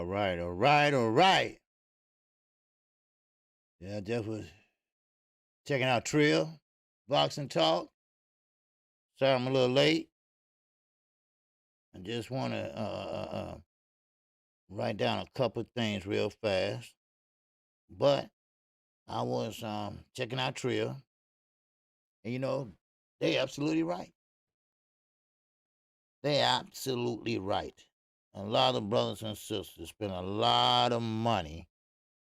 All right, all right, all right. Yeah, just was checking out Trill, Boxing Talk. Sorry I'm a little late. I just want to write down a couple things real fast. But I was checking out Trill, and they absolutely right. They absolutely right. A lot of brothers and sisters spend a lot of money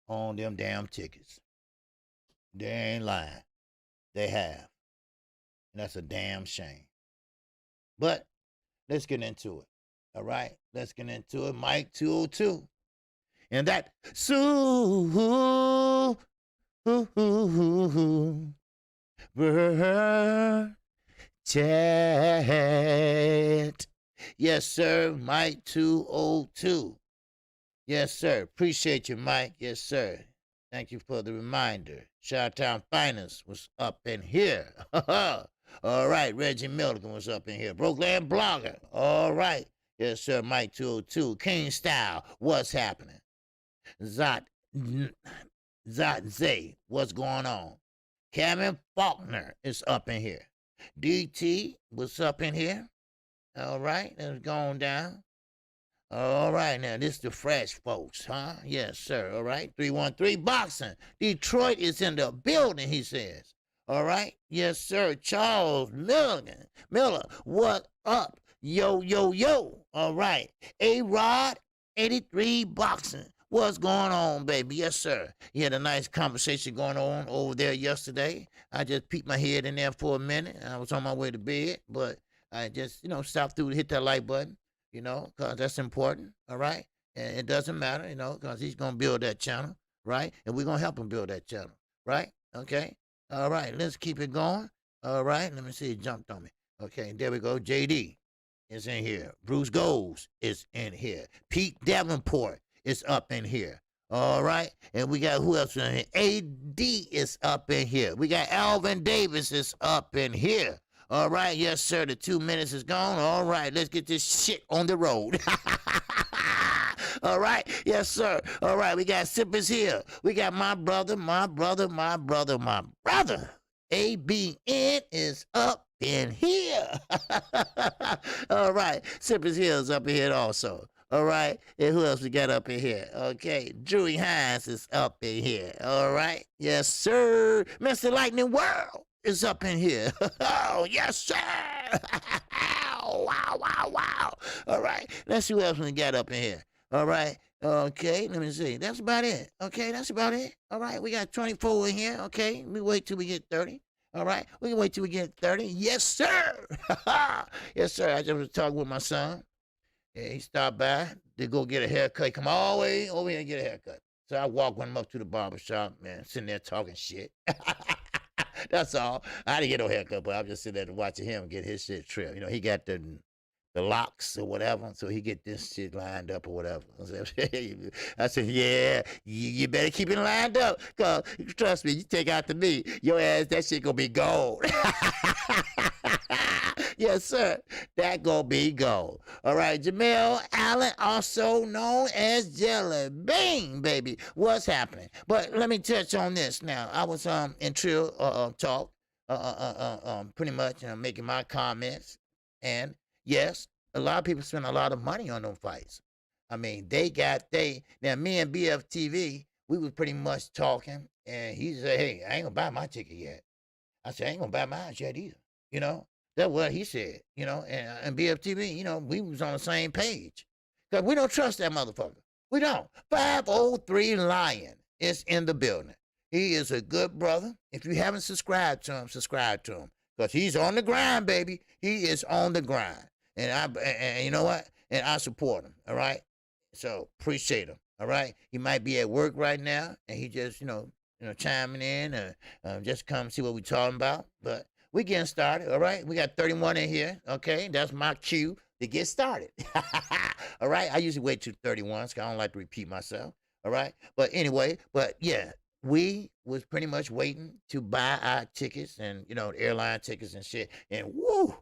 on them damn tickets. They ain't lying. They have. And that's a damn shame. But let's get into it. All right, let's get into it. Mike 202. And that chat. Yes, sir. Mike 202. Yes, sir. Appreciate you, Mike. Yes, sir. Thank you for the reminder. Chi-Town Finest was up in here. All right. Reggie Milligan was up in here. Brokeland Blogger. All right. Yes, sir. Mike 202. King Style. What's happening? Zot Zay. What's going on? Kevin Faulkner is up in here. DT was up in here. All right. That's going down. All right, now this the fresh folks, huh? Yes, sir. All right, 313 Boxing. Detroit is in the building, he says. All right, yes, sir. Charles Miller, what up? Yo, yo, yo. All right, A-Rod, 83 Boxing. What's going on, baby? Yes, sir. You had a nice conversation going on over there yesterday. I just peeked my head in there for a minute. I was on my way to bed, but I just, stopped through to hit that like button. Because that's important, all right? And it doesn't matter, because he's going to build that channel, right? And we're going to help him build that channel, right? Okay? All right, let's keep it going. All right, let me see, it jumped on me. Okay, there we go. JD is in here. Bruce Goes is in here. Pete Davenport is up in here. All right, and we got who else in here? AD is up in here. We got Alvin Davis is up in here. All right, yes, sir. The 2 minutes is gone. All right, let's get this shit on the road. All right, yes, sir. All right, we got Sippers here. We got my brother. ABN is up in here. All right, Sippers here is up in here also. All right, and who else we got up in here? Okay, Drewy Hines is up in here. All right, yes, sir. Mr. Lightning World is up in here. Oh, yes, sir. Wow. All right, let's see who else we got up in here. All right, okay, let me see. That's about it. Okay, that's about it. All right, we got 24 in here. Okay, we wait till we get 30. All right, we can wait till we get 30. Yes, sir. Yes, sir. I just was talking with my son. Yeah, he stopped by to go get a haircut. He come all the way over here and get a haircut. So I walked with him up to the barbershop, man, sitting there talking shit. That's all. I didn't get no haircut, but I'm just sitting there watching him get his shit trimmed. He got the locks or whatever, so he get this shit lined up or whatever. I said, yeah, you better keep it lined up, because trust me, you take out the me, your ass, that shit gonna be gold. Yes, sir. That gonna be gold. All right, Jamel Allen, also known as Jelly Bean, baby. What's happening? But let me touch on this now. I was in Trill talk, pretty much making my comments, and yes, a lot of people spend a lot of money on them fights. I mean, now me and BFTV, we was pretty much talking, and he said, hey, I ain't gonna buy my ticket yet. I said, I ain't gonna buy mine yet either. That's what he said, and BFTV, we was on the same page. Because we don't trust that motherfucker. We don't. 503 Lion is in the building. He is a good brother. If you haven't subscribed to him, subscribe to him. Because he's on the grind, baby. He is on the grind. And you know what? And I support him, all right? So appreciate him, all right? He might be at work right now, and he just, chiming in, just come see what we're talking about. But we getting started, all right? We got 31 in here, okay? That's my cue to get started. All right? I usually wait till 31, because I don't like to repeat myself, all right? But anyway, yeah, we was pretty much waiting to buy our tickets and, airline tickets and shit. And woo,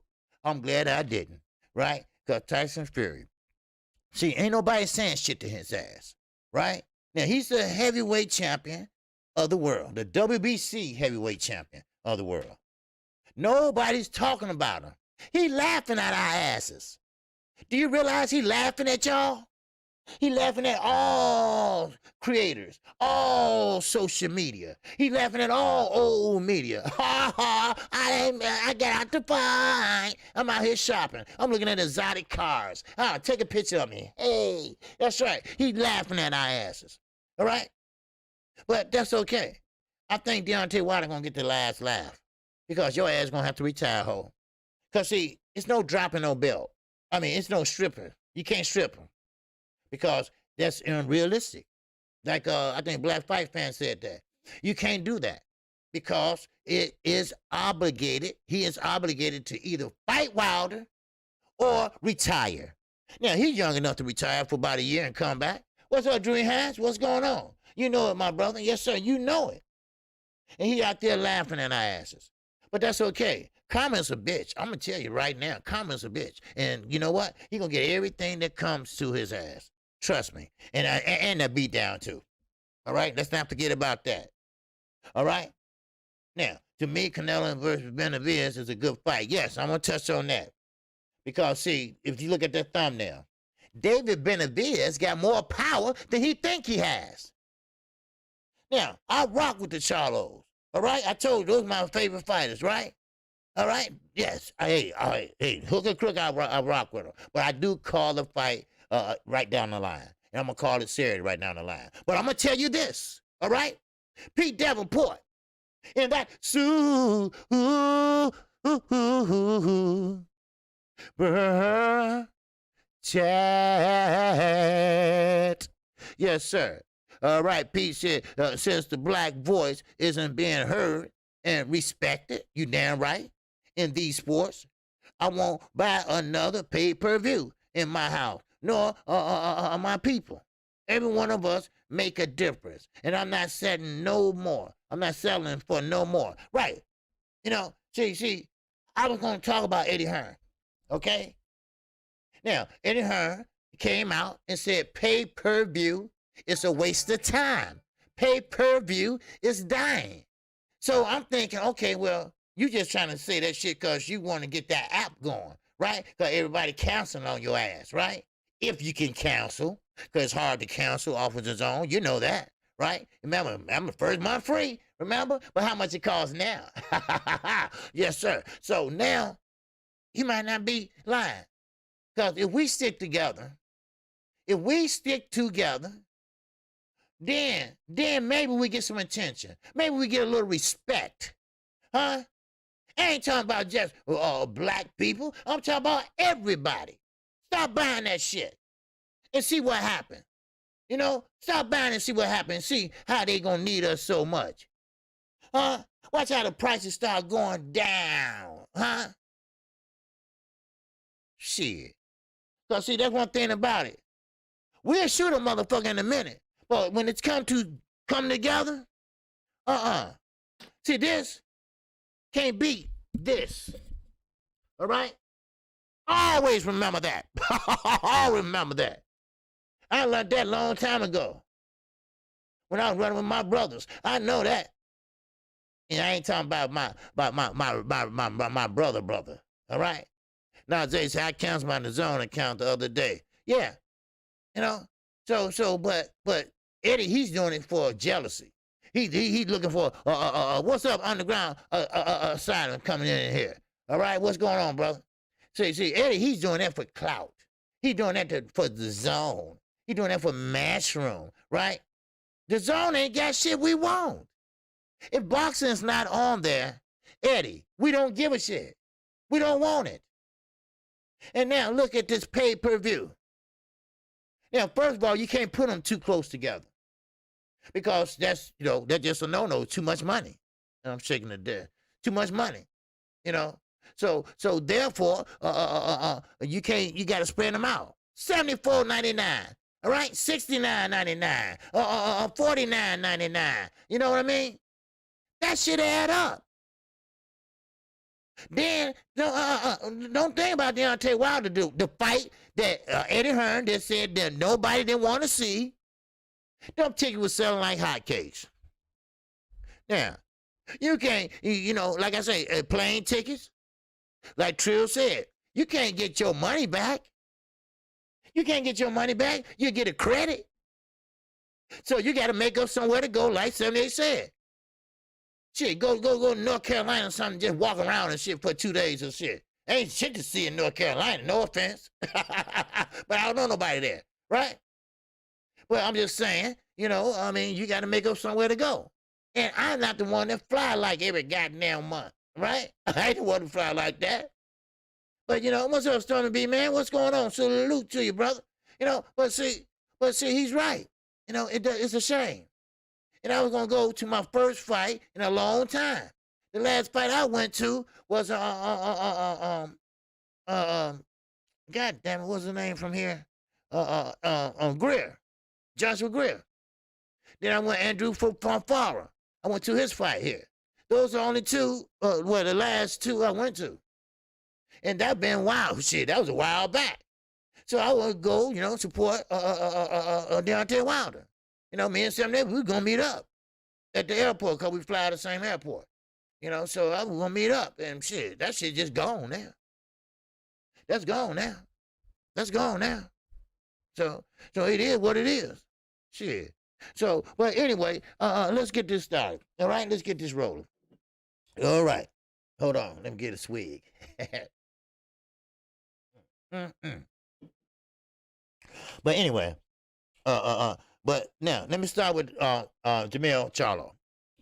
I'm glad I didn't, right? Because Tyson Fury See, ain't nobody saying shit to his ass, right? Now, he's the heavyweight champion of the world, the WBC heavyweight champion of the world. Nobody's talking about him. He laughing at our asses. Do you realize he laughing at y'all? He laughing at all creators, all social media. He laughing at all old media. Ha ha! I got out to fight. I'm out here shopping. I'm looking at exotic cars. Take a picture of me. Hey, that's right. He laughing at our asses. All right, but that's okay. I think Deontay Wilder gonna get the last laugh because your ass gonna have to retire, ho. Cause see, it's no dropping no belt. I mean, it's no stripper. You can't strip him. Because that's unrealistic. Like I think Black Fight Fan said that. You can't do that because it is obligated. He is obligated to either fight Wilder or retire. Now, he's young enough to retire for about a year and come back. What's up, Drew Hines? What's going on? You know it, my brother. Yes, sir, you know it. And he out there laughing at our asses. But that's okay. Comment's a bitch. I'm going to tell you right now, Comment's a bitch. And you know what? He going to get everything that comes to his ass. Trust me. And a beat down too. All right? Let's not forget about that. All right? Now, to me, Canelo versus Benavidez is a good fight. Yes, I'm going to touch on that. Because, see, if you look at that thumbnail, David Benavidez got more power than he think he has. Now, I rock with the Charlos. All right? I told you, those are my favorite fighters, right? All right? Yes. Hey, hook and crook, I rock with them. But I do call the fight right down the line. And I'm going to call it serious right down the line. But I'm going to tell you this, all right? Pete Davenport in that chat. Yes, sir. All right, Pete said, since the black voice isn't being heard and respected, you damn right, in these sports, I won't buy another pay-per-view in my house, nor my people. Every one of us make a difference, and I'm not selling no more. I'm not selling for no more. Right. You know, see, I was going to talk about Eddie Hearn, okay? Now, Eddie Hearn came out and said pay-per-view is a waste of time. Pay-per-view is dying. So I'm thinking, okay, well, you just trying to say that shit because you want to get that app going, right? Because everybody canceling on your ass, right? If you can cancel, because it's hard to cancel off of his own. You know that, right? Remember, first month free, remember? But how much it costs now? Yes, sir. So now, he might not be lying. Because if we stick together, then maybe we get some attention. Maybe we get a little respect. Huh? I ain't talking about just black people. I'm talking about everybody. Stop buying that shit and see what happens. You know, stop buying and see what happens. See how they gonna need us so much. Huh? Watch how the prices start going down. Huh? Shit. Because, see, that's one thing about it. We'll shoot a motherfucker in a minute. But when it's come together, See, this can't beat this. All right? Always remember that. Always remember that. I learned that a long time ago. When I was running with my brothers. I know that. And I ain't talking about my brother. All right? Now, Jay said, I canceled my DAZN account the other day. Yeah. You know? But Eddie, he's doing it for jealousy. He's looking for, what's up, underground asylum coming in here. All right? What's going on, brother? See, Eddie, he's doing that for clout. He's doing that for the zone. He's doing that for Matchroom, right? The zone ain't got shit we want. If boxing's not on there, Eddie, we don't give a shit. We don't want it. And now look at this pay-per-view. Now, first of all, you can't put them too close together because that's just a no-no. Too much money. And I'm shaking it there. Too much money. You know. So therefore, you got to spread them out. $74.99. All right, $69.99. $49.99. You know what I mean? That shit add up. Then don't think about Deontay Wilder, the fight that Eddie Hearn that said that nobody didn't want to see. Them tickets was selling like hotcakes. Now, you can't, like I say, plane tickets, like Trill said, you can't get your money back. You can't get your money back. You get a credit. So you got to make up somewhere to go, like 78 said. Shit, go to North Carolina or something, just walk around and shit for 2 days or shit. Ain't shit to see in North Carolina, no offense. But I don't know nobody there, right? Well, I'm just saying, you got to make up somewhere to go. And I'm not the one that fly like every goddamn month, right? I ain't the one to fly like that. But, what's up, Stormy B, man? What's going on? Salute to you, brother. But see, he's right. It's a shame. And I was going to go to my first fight in a long time. The last fight I went to was, God damn it, what's the name from here? Greer. Joshua Greer. Then I went Andrew Fonfara. I went to his fight here. Those are only two, the last two I went to. And that been wild shit. That was a while back. So I would go, support Deontay Wilder. Me and Sam, we were going to meet up at the airport because we fly to the same airport. So I was going to meet up. And shit, that shit just gone now. That's gone now. That's gone now. So it is what it is. Shit. So, well, anyway, let's get this started. All right, let's get this rolling. All right. Hold on. Let me get a swig. But anyway, but now let me start with Jermell Charlo.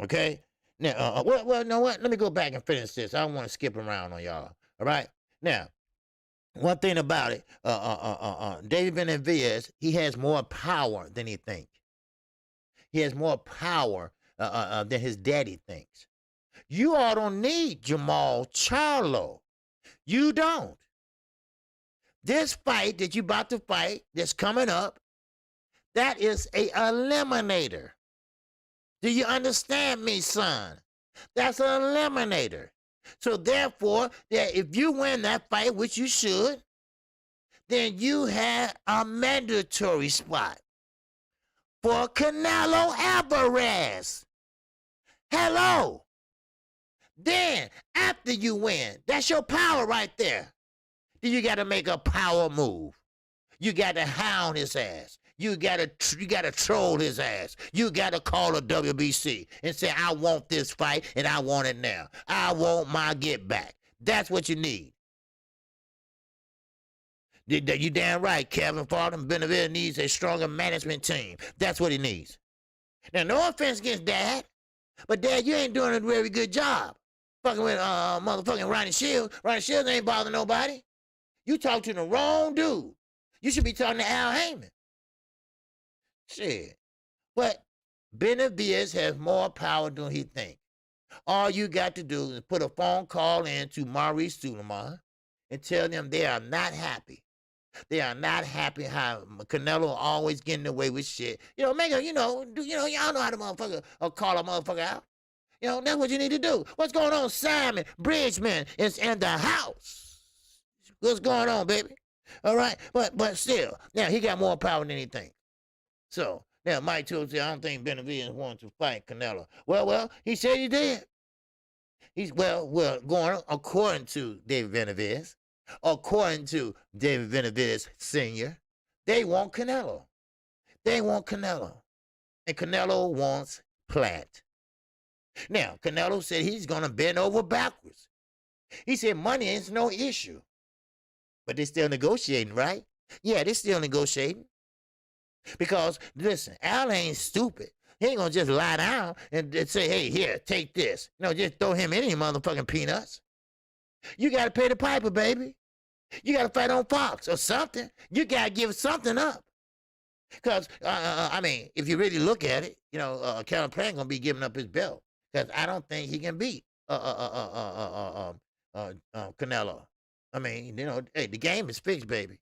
Okay? Now, well, you know what? Let me go back and finish this. I don't want to skip around on y'all. All right? Now, one thing about it, David Benavidez, he has more power than he thinks. He has more power than his daddy thinks. You all don't need Jermell Charlo. You don't. This fight that you about to fight, that's coming up, that is a eliminator. Do you understand me, son? That's an eliminator. So therefore, that if you win that fight, which you should, then you have a mandatory spot for Canelo Alvarez. Hello. Then, after you win, that's your power right there. Then you got to make a power move. You got to hound his ass. You got to troll his ass. You got to call a WBC and say, I want this fight and I want it now. I want my get back. That's what you need. You damn right, Kevin Fartham. Benavidez needs a stronger management team. That's what he needs. Now, no offense against Dad, but Dad, you ain't doing a very good job. Fucking with motherfucking Ronnie Shields. Ronnie Shields ain't bothering nobody. You talk to the wrong dude. You should be talking to Al Heyman. Shit. But Benavidez has more power than he thinks. All you got to do is put a phone call in to Maurice Suleiman and tell them they are not happy. They are not happy how Canelo always getting away with shit. Make a, y'all know how the motherfucker call a motherfucker out. That's what you need to do. What's going on? Simon Bridgman is in the house. What's going on, baby? All right? But still, now he got more power than he thinks. So, now Mike told you, I don't think Benavidez wanted to fight Canelo. Well, he said he did. He's, going according to David Benavidez, according to David Benavidez Sr., they want Canelo. They want Canelo. And Canelo wants Plant. Now, Canelo said he's going to bend over backwards. He said money is no issue. But they're still negotiating, right? Yeah, they're still negotiating. Because, listen, Al ain't stupid. He ain't going to just lie down and say, hey, here, take this. Just throw him any motherfucking peanuts. You got to pay the piper, baby. You got to fight on Fox or something. You got to give something up. Because, if you really look at it, Calvin Plant going to be giving up his belt. Because I don't think he can beat Canelo. Hey, the game is fixed, baby.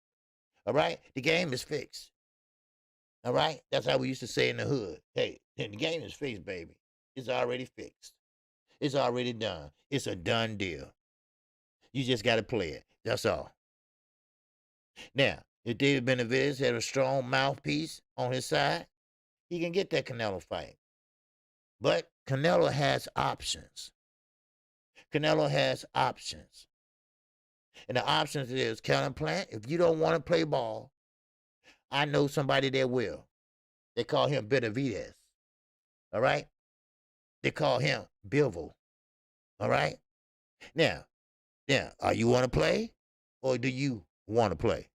All right? The game is fixed. All right? That's how we used to say in the hood. Hey, the game is fixed, baby. It's already fixed. It's already done. It's a done deal. You just got to play it. That's all. Now, if David Benavidez had a strong mouthpiece on his side, he can get that Canelo fight. But Canelo has options. Canelo has options. And the options is, Kellen Plant, if you don't want to play ball, I know somebody that will. They call him Benavidez. All right? They call him Bivol. All right? Now, are you want to play or do you want to play?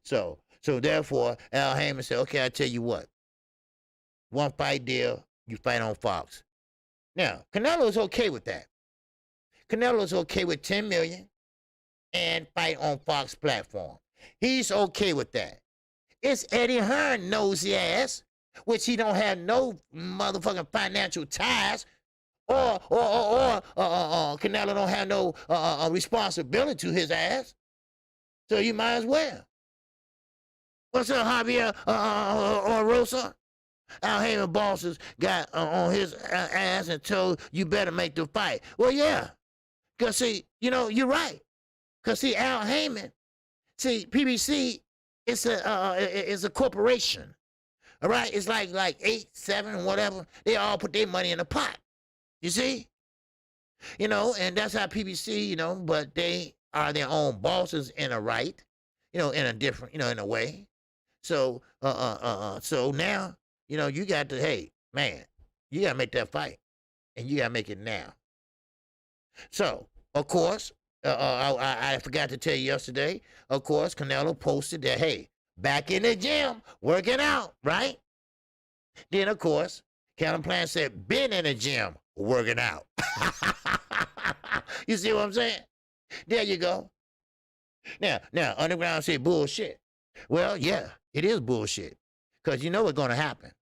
So therefore, Al Heyman said, okay, I tell you what. One fight deal, you fight on Fox. Now, Canelo is okay with that. Canelo is okay with $10 million and fight on Fox platform. He's okay with that. It's Eddie Hearn nosy ass, which he don't have no motherfucking financial ties, or Canelo don't have no responsibility to his ass. So you might as well. What's up, Javier Rosa? Al Heyman bosses got on his ass and told you better make the fight. Well, yeah. Because, see, you're right. Because, see, Al Heyman, PBC, it's a corporation. All right? It's like 8, 7, whatever. They all put their money in a pot. You see? And that's how PBC, but they are their own bosses in a right, in a different, in a way. So, so now, you got to, hey, man, you got to make that fight. And you got to make it now. So, of course, I forgot to tell you yesterday, of course, Canelo posted that, hey, back in the gym, working out, right? Then, of course, Kellen Plant said, been in the gym, working out. You see what I'm saying? There you go. Now, Underground said bullshit. Well, yeah, it is bullshit. Because you know what's going to happen.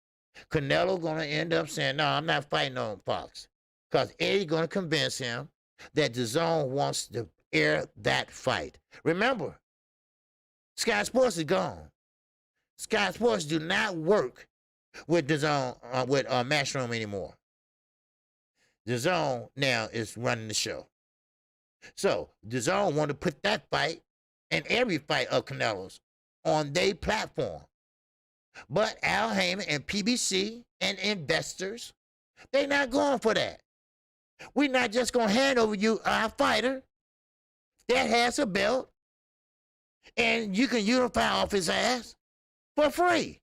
Canelo going to end up saying, no, I'm not fighting on Fox. Because Eddie's going to convince him that the Zone wants to air that fight. Remember, Sky Sports is gone. Sky Sports do not work with the Zone, with Matchroom anymore. The Zone now is running the show. So, the Zone want to put that fight and every fight of Canelo's on their platform. But Al Heyman and PBC and investors, they not going for that. We're not just going to hand over you our fighter that has a belt and you can unify off his ass for free.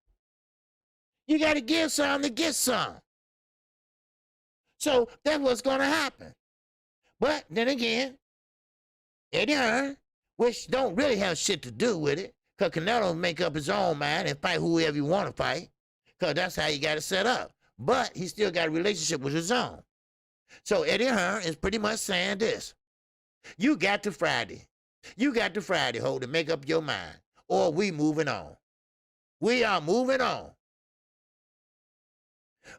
You got to give some to get some. So that's what's going to happen. But then again, Eddie Hearn, which don't really have shit to do with it, because Canelo make up his own mind and fight whoever you want to fight, because that's how you got it set up. But he still got a relationship with his own. So Eddie Hearn is pretty much saying this. You got to Friday. You got to Friday, ho, to make up your mind. Or we moving on. We are moving on.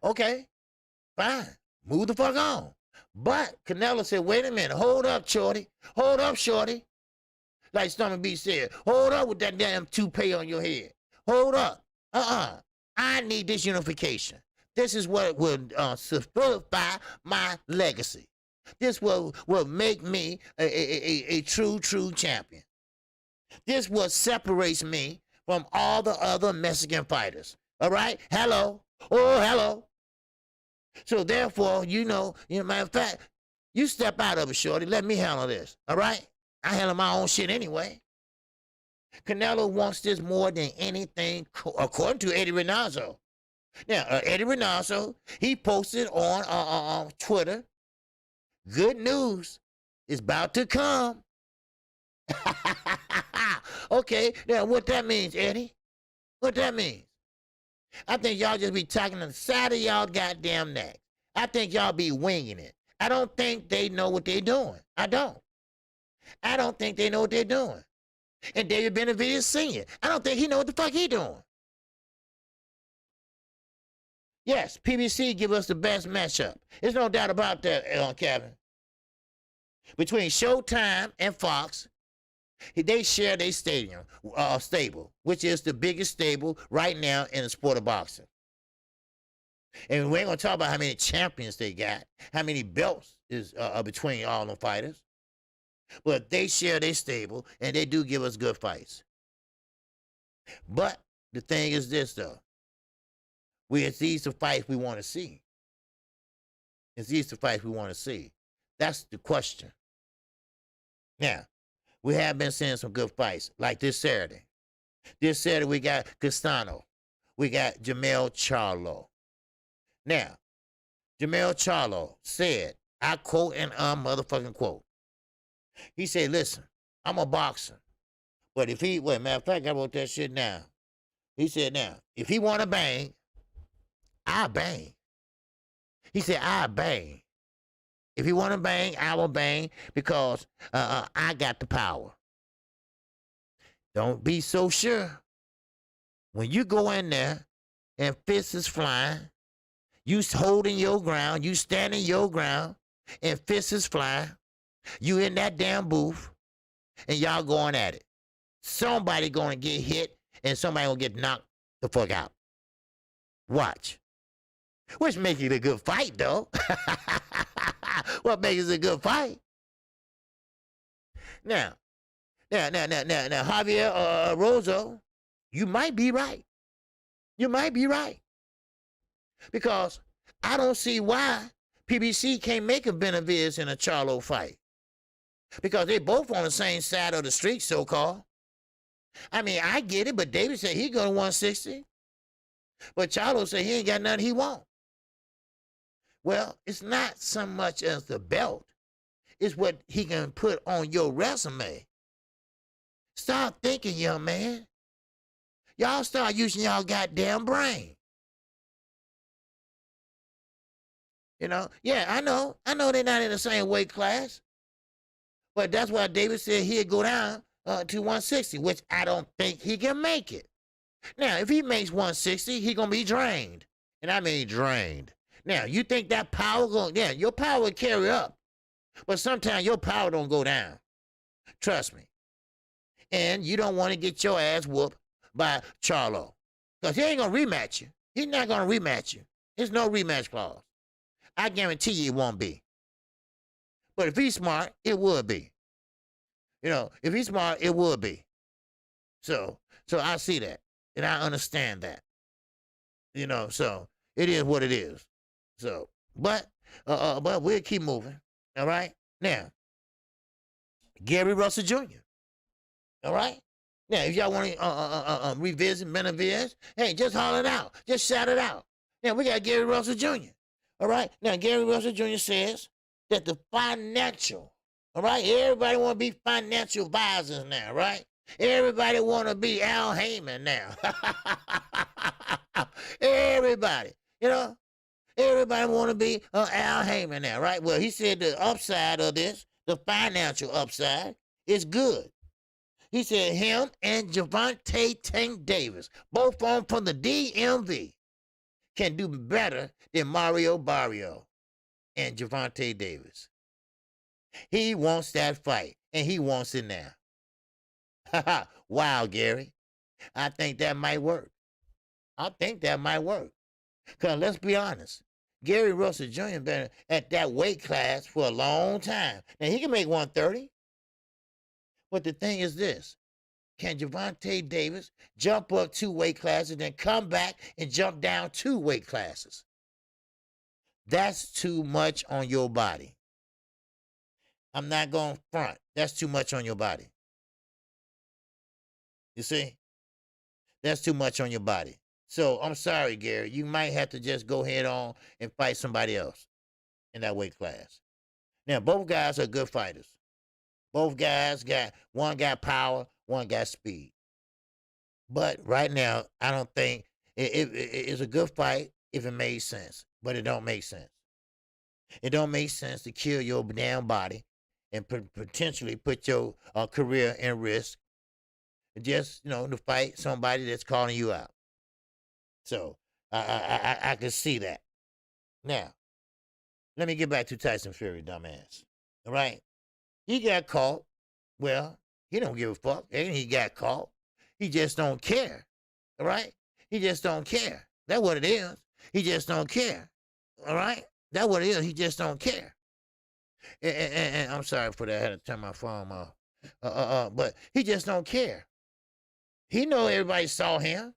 Okay, fine. Move the fuck on. But Canelo said, wait a minute. Hold up, shorty. Hold up, shorty. Like Stomach B said, hold up with that damn toupee on your head. Hold up. I need this unification. This is what will solidify my legacy. This will make me a true champion. This what separates me from all the other Mexican fighters. All right? Hello. Oh, hello. So therefore, matter of fact, you step out of it, shorty. Let me handle this. All right? I handle my own shit anyway. Canelo wants this more than anything, according to Eddie Reynoso. Now, Eddie Reynoso, he posted on Twitter, good news is about to come. Okay, now what that means, Eddie? What that means? I think y'all just be talking on the side of y'all goddamn neck. I think y'all be winging it. I don't think they know what they're doing. I don't think they know what they're doing. And David Benavidez Sr., I don't think he know what the fuck he doing. Yes, PBC give us the best matchup. There's no doubt about that, Kevin. Between Showtime and Fox, they share their stable, which is the biggest stable right now in the sport of boxing. And we ain't gonna talk about how many champions they got, how many belts is between all the fighters. But they share their stable, and they do give us good fights. But the thing is this, though. It's these the fights we want to see. It's these the fights we want to see. That's the question. Now, we have been seeing some good fights, like this Saturday. This Saturday, we got Castano. We got Jermell Charlo. Now, Jermell Charlo said, I quote and motherfucking quote. He said, listen, I'm a boxer. But if he, matter of fact, I wrote that shit down. He said, now, if he want to bang, I bang. He said, I bang. If he want to bang, I will bang because I got the power. Don't be so sure. When you go in there and fists is flying, you holding your ground, you standing your ground, and fists is flying, you in that damn booth, and y'all going at it. Somebody going to get hit, and somebody going to get knocked the fuck out. Watch. Which makes it a good fight, though. What makes it a good fight? Now, Javier Rozo, you might be right. You might be right. Because I don't see why PBC can't make a Benavidez in a Charlo fight. Because they both on the same side of the street, so-called. I mean, I get it, but David said he going to 160. But Charlo said he ain't got nothing he want. Well, it's not so much as the belt. It's what he can put on your resume. Start thinking, young man. Y'all start using y'all goddamn brain. You know? Yeah, I know. I know they're not in the same weight class. But that's why David said he'd go down to 160, which I don't think he can make it. Now, if he makes 160, he going to be drained. And I mean drained. Now, you think that power going, yeah, your power will carry up. But sometimes your power don't go down. Trust me. And you don't want to get your ass whooped by Charlo. Because he ain't going to rematch you. He's not going to rematch you. There's no rematch clause. I guarantee you it won't be. But if he's smart, it would be. You know, if he's smart, it would be. So I see that. And I understand that. You know, so it is what it is. So, but we'll keep moving. All right? Now, Gary Russell Jr. All right? Now, if y'all want to revisit Benavidez, hey, just holler it out. Just shout it out. Now, we got Gary Russell Jr. All right? Now, Gary Russell Jr. says that the financial, all right? Everybody want to be financial advisors now, right? Everybody want to be Al Heyman now. Everybody, you know? Everybody want to be Al Heyman now, right? Well, he said the upside of this, the financial upside, is good. He said him and Gervonta Tank Davis, both on from the DMV, can do better than Mario Barrio and Gervonta Davis. He wants that fight, and he wants it now. Wow, Gary. I think that might work. I think that might work. Because let's be honest, Gary Russell Jr. been at that weight class for a long time. Now, he can make 130. But the thing is this. Can Gervonta Davis jump up 2 weight classes, then come back and jump down 2 weight classes? That's too much on your body. I'm not going to front. That's too much on your body. You see? That's too much on your body. So I'm sorry, Gary. You might have to just go head on and fight somebody else in that weight class. Now, both guys are good fighters. Both guys one got power, one got speed. But right now, I don't think it's a good fight if it made sense. But it don't make sense. It don't make sense to kill your damn body and potentially put your career in risk. Just, to fight somebody that's calling you out. So I can see that. Now, let me get back to Tyson Fury, dumbass. All right? He got caught. Well, he don't give a fuck. And he got caught. He just don't care. All right? He just don't care. That's what it is. He just don't care. All right? That's what it is. He just don't care. And I'm sorry for that. I had to turn my phone off. But he just don't care. He know everybody saw him.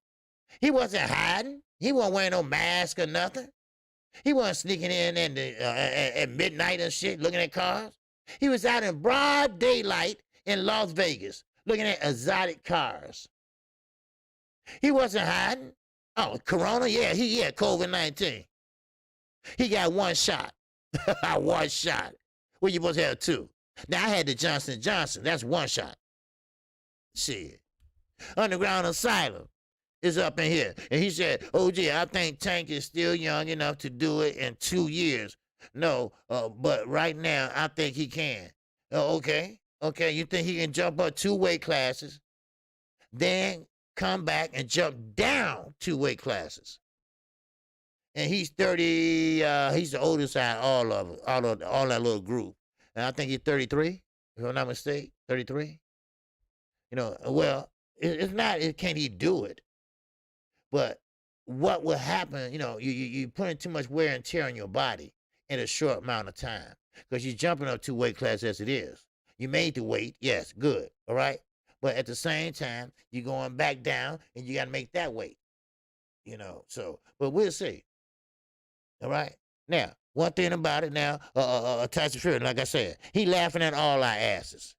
He wasn't hiding. He wasn't wearing no mask or nothing. He wasn't sneaking in at midnight and shit, looking at cars. He was out in broad daylight in Las Vegas, looking at exotic cars. He wasn't hiding. Oh, Corona? Yeah, he had COVID-19. He got one shot. One shot. Well, you supposed to have two. Now, I had the Johnson & Johnson. That's one shot. Shit. Underground Asylum is up in here. And he said, OG, I think Tank is still young enough to do it in 2 years. No, but right now, I think he can. Okay. You think he can jump up 2 weight classes, then come back and jump down 2 weight classes? And he's 30, he's the oldest out of all that little group. And I think he's 33, if I'm not mistaken, 33. Well, it's not, can he do it? But what will happen, you put in too much wear and tear on your body in a short amount of time. Because you're jumping up 2 weight classes as it is. You made the weight, yes, good, all right? But at the same time, you're going back down and you got to make that weight. But we'll see. All right? Now, one thing about it now, Tyson Fury, like I said, he laughing at all our asses.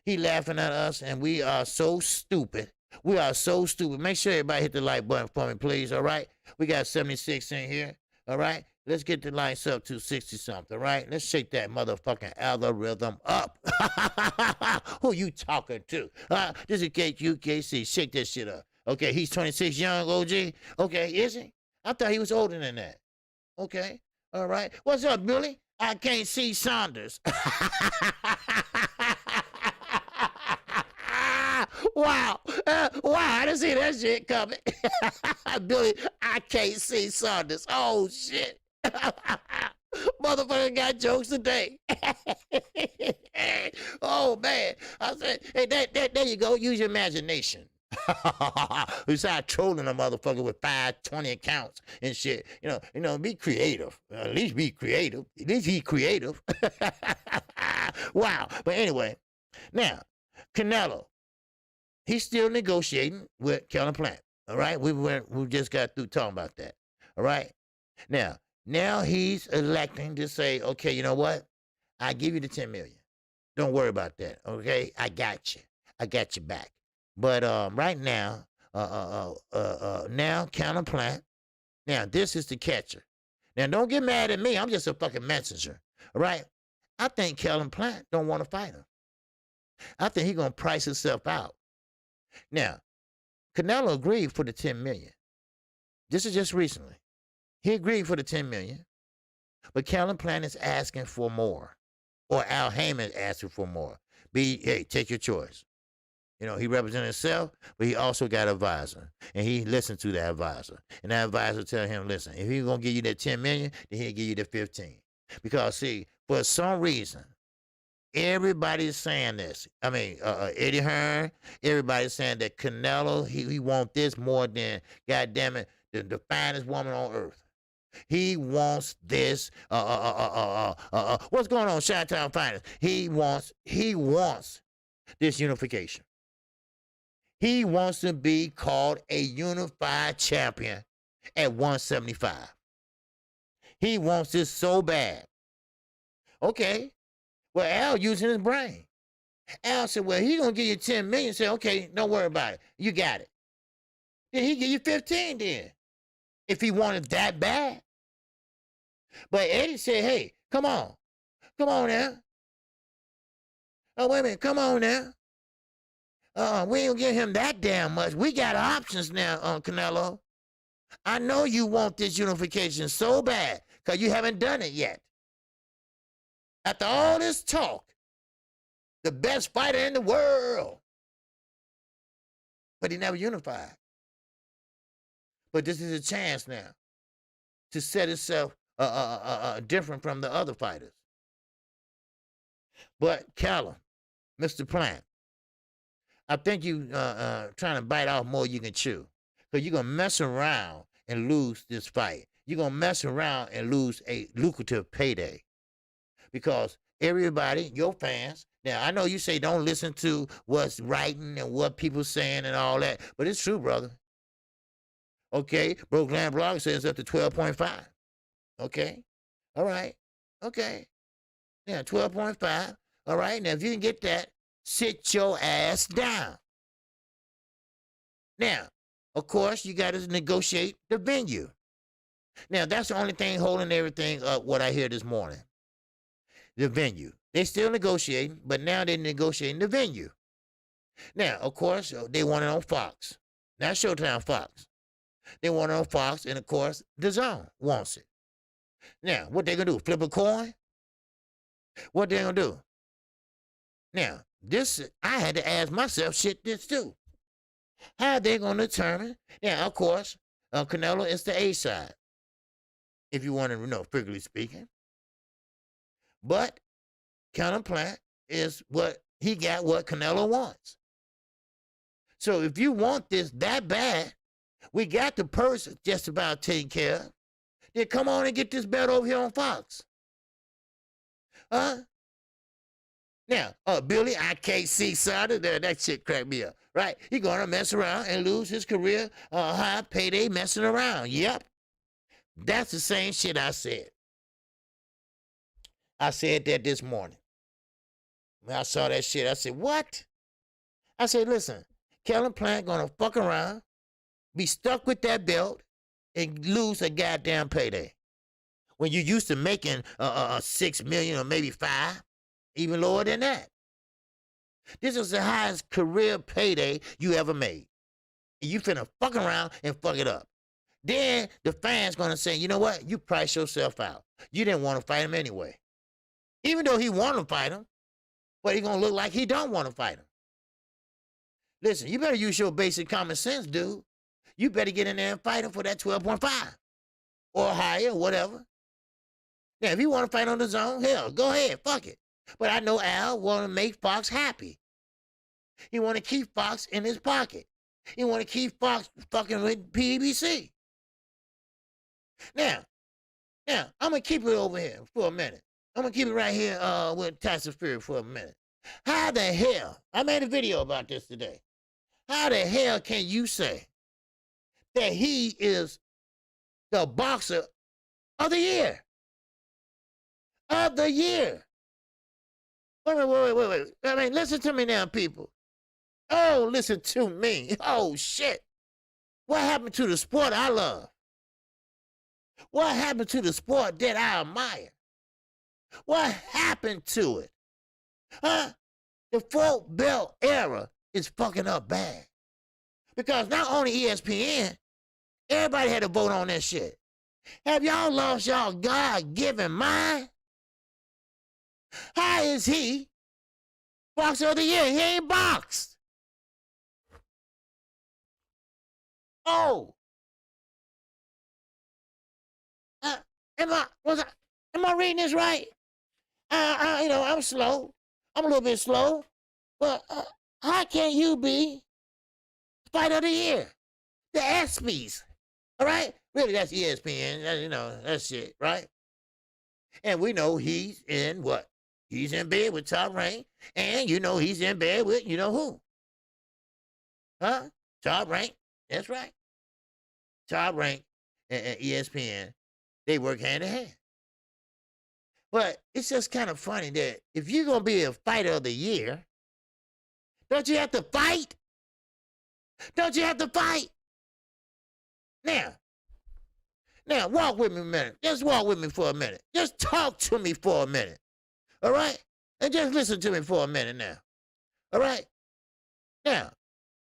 He laughing at us, and we are so stupid. We are so stupid. Make sure everybody hit the like button for me, please, all right? We got 76 in here, all right? Let's get the likes up to 60-something, all right? Let's shake that motherfucking algorithm up. Who you talking to? This is KQKC. Shake that shit up. Okay, he's 26 young, OG. Okay, is he? I thought he was older than that. Okay, all right. What's up, Billy? I can't see Saunders. Wow. I didn't see that shit coming. Billy, I can't see Saunders. Oh, shit. Motherfucker got jokes today. Oh, man. I said, hey, there you go. Use your imagination. Besides trolling a motherfucker with 520 accounts and shit, be creative. At least be creative. At least he creative. Wow. But anyway, now Canelo, he's still negotiating with Kellen Plant. All right, we just got through talking about that. All right, now he's electing to say, okay, you know what? I give you the 10 million. Don't worry about that. Okay, I got you. I got you back. But right now, now Kellen Plant. Now this is the catcher. Now don't get mad at me. I'm just a fucking messenger. All right. I think Kellen Plant don't want to fight him. I think he's gonna price himself out. Now, Canelo agreed for the 10 million. This is just recently. He agreed for the 10 million, but Kellen Plant is asking for more, or Al Heyman is asking for more. Hey, take your choice. He represents himself, but he also got an advisor, and he listened to that advisor. And that advisor tell him, listen, if he's going to give you that 10 million, then he'll give you the 15. Because, see, for some reason, everybody's saying this. I mean, Eddie Hearn, everybody's saying that Canelo, he want this more than, goddamn it, the finest woman on earth. He wants this, what's going on, Chi-Town Finest? He wants this unification. He wants to be called a unified champion at 175. He wants this so bad. Okay. Well, Al using his brain. Al said, well, he's going to give you 10 million. Say, okay, don't worry about it. You got it. Then he give you 15 then. If he wanted that bad. But Eddie said, hey, come on. Come on now. Oh, wait a minute. Come on now. We ain't gonna give him that damn much. We got options now, Canelo. I know you want this unification so bad because you haven't done it yet. After all this talk, the best fighter in the world, but he never unified. But this is a chance now to set itself different from the other fighters. But Callum, Mr. Plant, I think you trying to bite off more you can chew. Because you're going to mess around and lose this fight. You're going to mess around and lose a lucrative payday. Because everybody, your fans. Now, I know you say don't listen to what's writing and what people saying and all that, but it's true, brother. Okay, Brokeland Blog says up to 12.5. Okay, all right, okay. Yeah, 12.5. All right, now if you can get that, sit your ass down. Now, of course, you got to negotiate the venue. Now, that's the only thing holding everything up, what I hear this morning. The venue. They still negotiating, but now they're negotiating the venue. Now, of course, they want it on Fox. Not Showtime, Fox. They want it on Fox, and of course, the Zone wants it. Now, what they gonna do? Flip a coin? What they gonna do? Now, this, I had to ask myself shit this too. How they gonna determine? Now, of course, Canelo is the A side, if you want to know, figuratively speaking. But counterplant is what he got, what Canelo wants. So if you want this that bad, we got the purse just about taken care of. Then come on and get this belt over here on Fox. Huh? Now, Billy, I can't see Sada. That shit cracked me up, right? He gonna mess around and lose his career high payday messing around. Yep. That's the same shit I said. I said that this morning. When I saw that shit, I said, what? I said, listen, Kellen Plant gonna fuck around, be stuck with that belt, and lose a goddamn payday. When you're used to making $6 million or maybe $5 million, even lower than that. This is the highest career payday you ever made. And you finna fuck around and fuck it up. Then the fans gonna say, you know what? You priced yourself out. You didn't want to fight him anyway. Even though he wanted to fight him, but he gonna look like he don't want to fight him. Listen, you better use your basic common sense, dude. You better get in there and fight him for that 12.5 or higher, whatever. Now, if you want to fight on the Zone, hell, go ahead, fuck it. But I know Al want to make Fox happy. He want to keep Fox in his pocket. He want to keep Fox fucking with PBC. Now, I'm going to keep it over here for a minute. I'm going to keep it right here with Tyson Fury for a minute. How the hell, I made a video about this today. How the hell can you say that he is the boxer of the year? Of the year. Wait. I mean, listen to me now, people. Oh, listen to me. Oh, shit. What happened to the sport I love? What happened to the sport that I admire? What happened to it? Huh? The full belt era is fucking up bad. Because not only ESPN, everybody had to vote on that shit. Have y'all lost y'all God-given mind? How is he boxer of the year? He ain't boxed. Oh. Am I reading this right? I'm slow. I'm a little bit slow. But how can you be fighter of the year? The ESPYs. All right? Really, that's ESPN. That's shit, right? And we know he's in what? He's in bed with Top Rank. And he's in bed with who? Huh? Top Rank. That's right. Top Rank and ESPN, they work hand in hand. But it's just kind of funny that if you're going to be a fighter of the year, don't you have to fight? Don't you have to fight? Now, walk with me a minute. Just walk with me for a minute. Just talk to me for a minute. All right? And just listen to me for a minute now. All right? Now,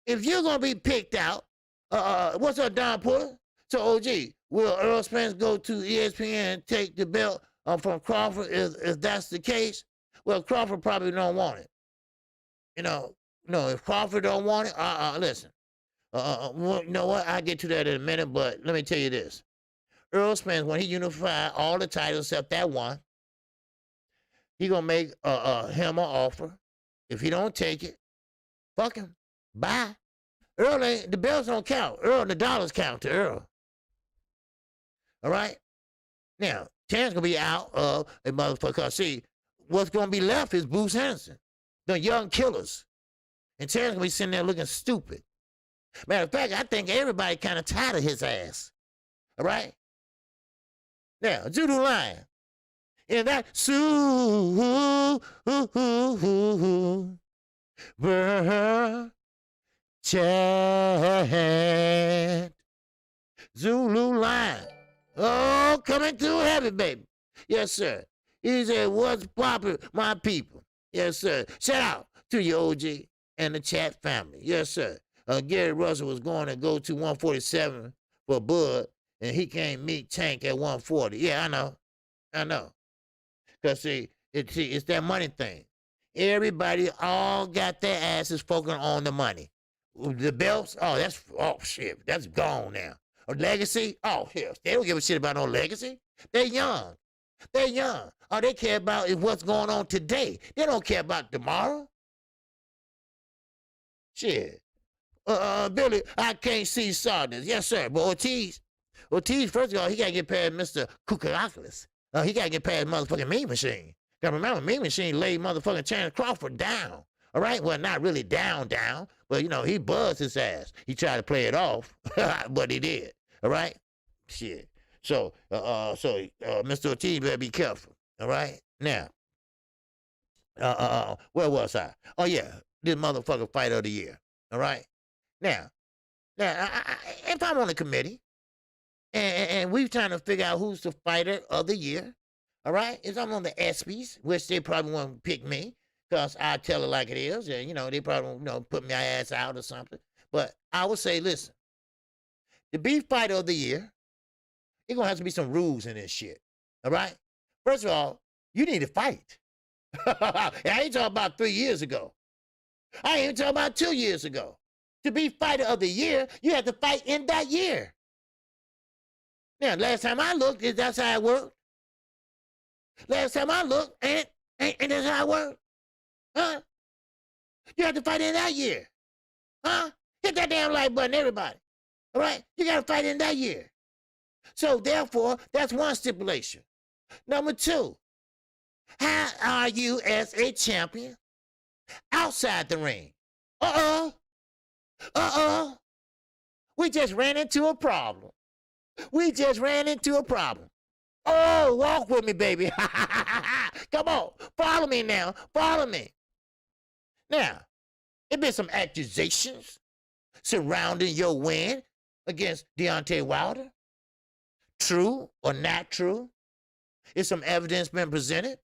if you're going to be picked out, what's up, Don Porter? So, OG, will Earl Spence go to ESPN and take the belt from Crawford if that's the case? Well, Crawford probably don't want it. If Crawford don't want it, listen. You know what? I'll get to that in a minute, but let me tell you this. Earl Spence, when he unified all the titles except that one, he gonna make him an offer. If he don't take it, fuck him. Bye. Earl the belts don't count. The dollars count to Earl. All right? Now, Terrence gonna be out of a motherfucker. See, what's going to be left is Bruce Henderson, the young killers. And Terrence going to be sitting there looking stupid. Matter of fact, I think everybody kind of tired of his ass. All right? Now, Judo Lion. And that Super Chat. Zulu Lion. Oh, coming through heavy, baby. Yes, sir. He said, what's popular, my people? Yes, sir. Shout out to your OG and the chat family. Yes, sir. Gary Russell was going to go to 147 for Bud, and he can't meet Tank at 140. Yeah, I know. Because, see, it's that money thing. Everybody all got their asses focusing on the money. The belts, shit, that's gone now. A legacy, hell, they don't give a shit about no legacy. They're young. All they care about is what's going on today. They don't care about tomorrow. Shit. Billy, I can't see Sardis. Yes, sir. But Ortiz, first of all, he got to get past Mr. Kukalakis. He got to get past motherfucking Mean Machine. Now, remember, Mean Machine laid motherfucking Chance Crawford down. All right? Well, not really down, but, he buzzed his ass. He tried to play it off, but he did. All right? Shit. So, Mr. Ortiz better be careful. All right? Now, where was I? Oh, yeah, this motherfucker fighter of the year. All right? Now, if I'm on the committee, and we're trying to figure out who's the fighter of the year, all right? If I'm on the ESPYs, which they probably won't pick me, because I tell it like it is, and, they probably won't, put my ass out or something. But I would say, listen, to be fighter of the year, it's going to have to be some rules in this shit, all right? First of all, you need to fight. I ain't talking about 3 years ago. I ain't even talking about 2 years ago. To be fighter of the year, you have to fight in that year. Now, last time I looked, that's how it worked. Last time I looked, ain't that's how it worked? Huh? You have to fight in that year. Huh? Hit that damn like button, everybody. All right? You got to fight in that year. So, therefore, that's one stipulation. Number two, how are you as a champion outside the ring? We just ran into a problem. Oh, walk with me, baby. Come on. Follow me now. Now, there been some accusations surrounding your win against Deontay Wilder. True or not true? Is some evidence been presented?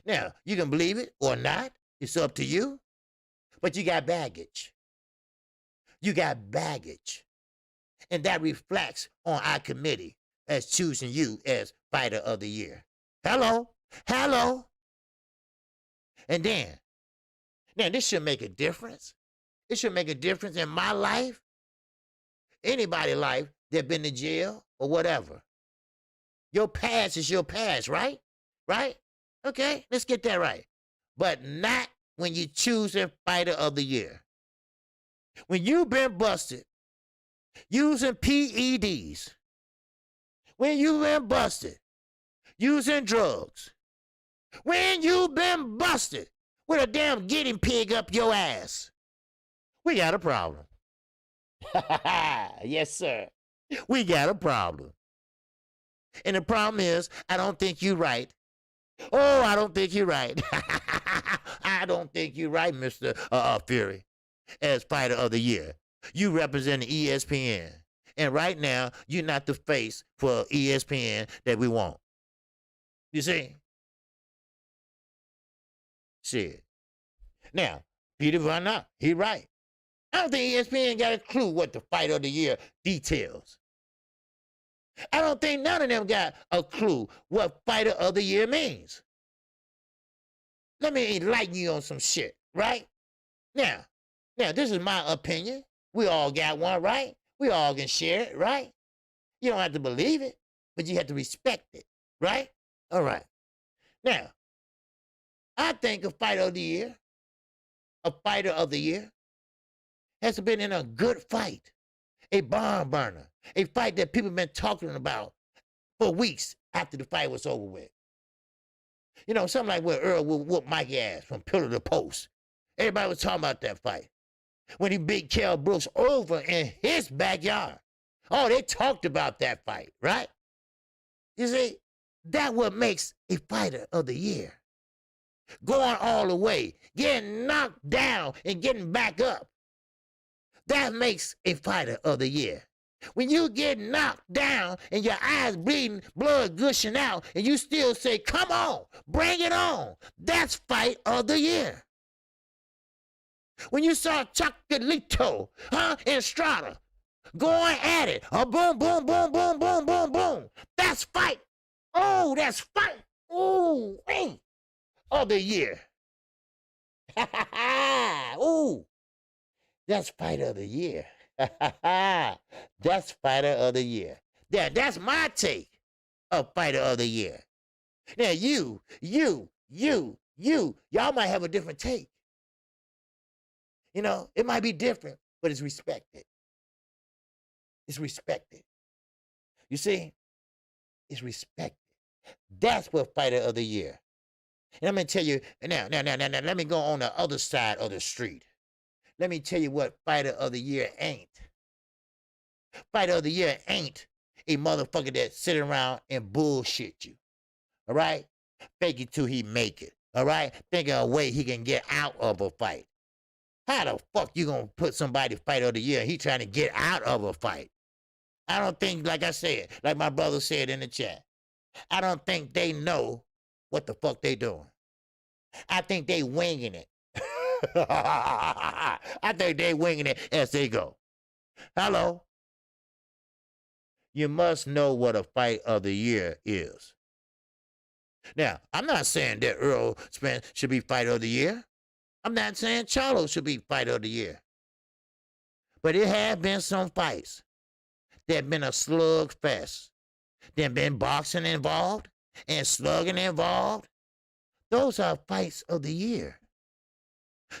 Now, you can believe it or not. It's up to you. But you got baggage. And that reflects on our committee as choosing you as fighter of the year. Hello. And then, now this should make a difference. It should make a difference in my life, anybody's life that been to jail or whatever. Your past is your past, right? Okay, let's get that right. But not when you choose a fighter of the year. When you've been busted using PEDs, when you've been busted using drugs, when you've been busted with a damn guinea pig up your ass, we got a problem. Yes, sir. We got a problem. And the problem is, I don't think you're right. Oh, I don't think you're right. I don't think you're right, Mr. Fury, as fighter of the year. You represent ESPN. And right now, you're not the face for ESPN that we want. You see? Shit. Now, Peter Van Nock, he right. I don't think ESPN got a clue what the fight of the year details. I don't think none of them got a clue what fighter of the year means. Let me enlighten you on some shit, right? Now, this is my opinion. We all got one, right? We all can share it, right? You don't have to believe it, but you have to respect it, right? All right. Now, I think a fighter of the year has been in a good fight, a barn burner, a fight that people have been talking about for weeks after the fight was over with. You know, something like where Earl would whoop Mikey ass from pillar to post. Everybody was talking about that fight. When he beat Kell Brooks over in his backyard. Oh, they talked about that fight, right? You see, that's what makes a fighter of the year. Going all the way, getting knocked down and getting back up. That makes a fighter of the year. When you get knocked down and your eyes bleeding, blood gushing out, and you still say, come on, bring it on. That's fight of the year. When you saw Chocolito, and Strata going at it, boom, boom, boom, boom, boom, boom, boom. That's fight. Oh, that's fight. Ooh, of the year. Ooh, that's fight of the year. That's fighter of the year. That's my take of fighter of the year. Now y'all might have a different take. You know, it might be different, but it's respected. It's respected. You see, it's respected. That's what fighter of the year. And I'm gonna tell you now. Let me go on the other side of the street. Let me tell you what fighter of the year ain't. Fighter of the year ain't a motherfucker that sit around and bullshit you. All right? Fake it till he make it. All right? Think of a way he can get out of a fight. How the fuck you gonna put somebody fighter of the year and he trying to get out of a fight? I don't think, like I said, like my brother said in the chat, I don't think they know what the fuck they doing. I think they winging it. I think they winging it as they go. Hello? You must know what a fight of the year is. Now, I'm not saying that Earl Spence should be fight of the year. I'm not saying Charlo should be fight of the year. But it have been some fights that been a slug fest. There been boxing involved and slugging involved. Those are fights of the year.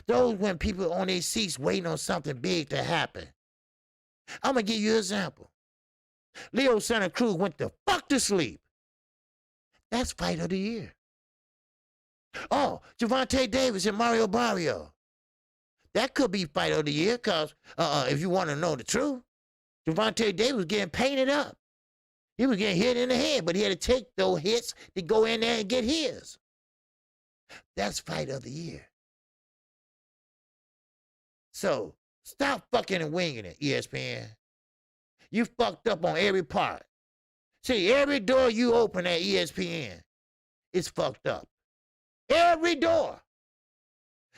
Those when people on their seats waiting on something big to happen. I'm going to give you an example. Leo Santa Cruz went the fuck to sleep. That's fight of the year. Oh, Gervonta Davis and Mario Barrio. That could be fight of the year because if you want to know the truth, Gervonta Davis was getting painted up. He was getting hit in the head, but he had to take those hits to go in there and get his. That's fight of the year. So stop fucking and winging it, ESPN. You fucked up on every part. See, every door you open at ESPN is fucked up. Every door.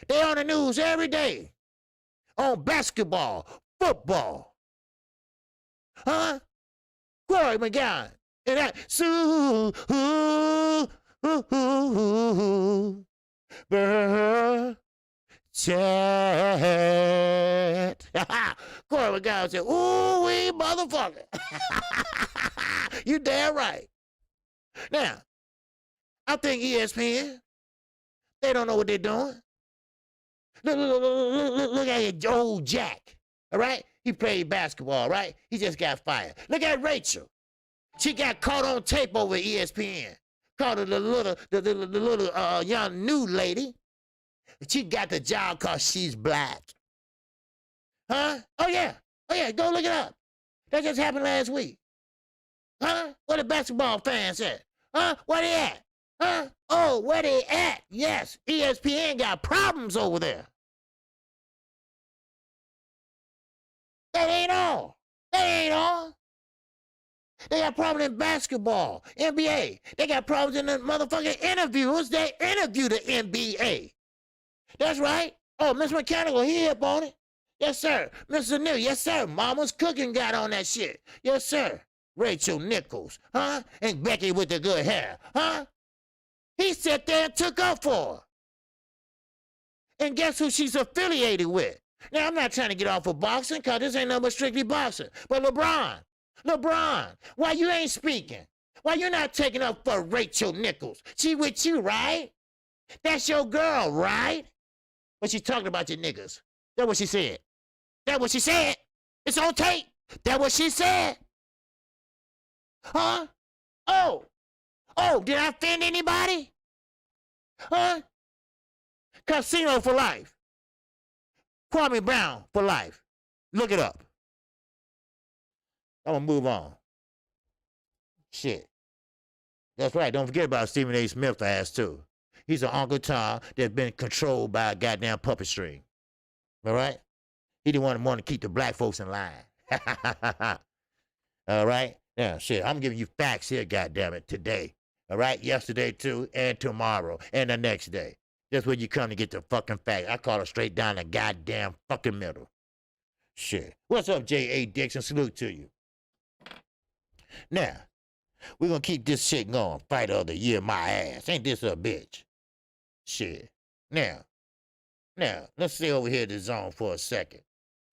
They on the news every day. On basketball, football. Huh? Corey McGowan. And that chat. Corey McGowan said, ooh, wee motherfucker. You damn right. Now, I think ESPN, they don't know what they're doing. Look at old Jack, all right? He played basketball, right? He just got fired. Look at Rachel. She got caught on tape over ESPN. Called her the little young new lady. She got the job because she's black. Huh? Oh, yeah. Go look it up. That just happened last week. Huh? Where the basketball fans at? Huh? Where they at? Huh? Oh, where they at? Yes, ESPN got problems over there. That ain't all. They got problems in basketball, NBA. They got problems in the motherfucking interviewers that interview the NBA. That's right. Oh, Miss Mechanical, he up on it. Yes, sir. Mr. New, yes, sir. Mama's Cooking got on that shit. Yes, sir. Rachel Nichols, huh? And Becky with the good hair, huh? He sat there and took up for her. And guess who she's affiliated with? Now, I'm not trying to get off of boxing because this ain't nothing but strictly boxing. But LeBron, why you ain't speaking? Why you not taking up for Rachel Nichols? She with you, right? That's your girl, right? But she talking about your niggas. That's what she said. It's on tape. That's what she said. Huh? Oh, did I offend anybody? Huh? Casino for life. Kwame Brown for life. Look it up. I'm going to move on. Shit. That's right. Don't forget about Stephen A. Smith ass, too. He's an Uncle Tom that's been controlled by a goddamn puppet string. All right? He didn't want to keep the black folks in line. All right? Yeah, shit. I'm giving you facts here, goddammit, today. All right? Yesterday, too, and tomorrow, and the next day. That's where you come to get the fucking facts. I call it straight down the goddamn fucking middle. Shit. What's up, J.A. Dixon? Salute to you. Now, we're going to keep this shit going. Fighter of the year, my ass. Ain't this a bitch? Shit. Now, let's stay over here in the zone for a second.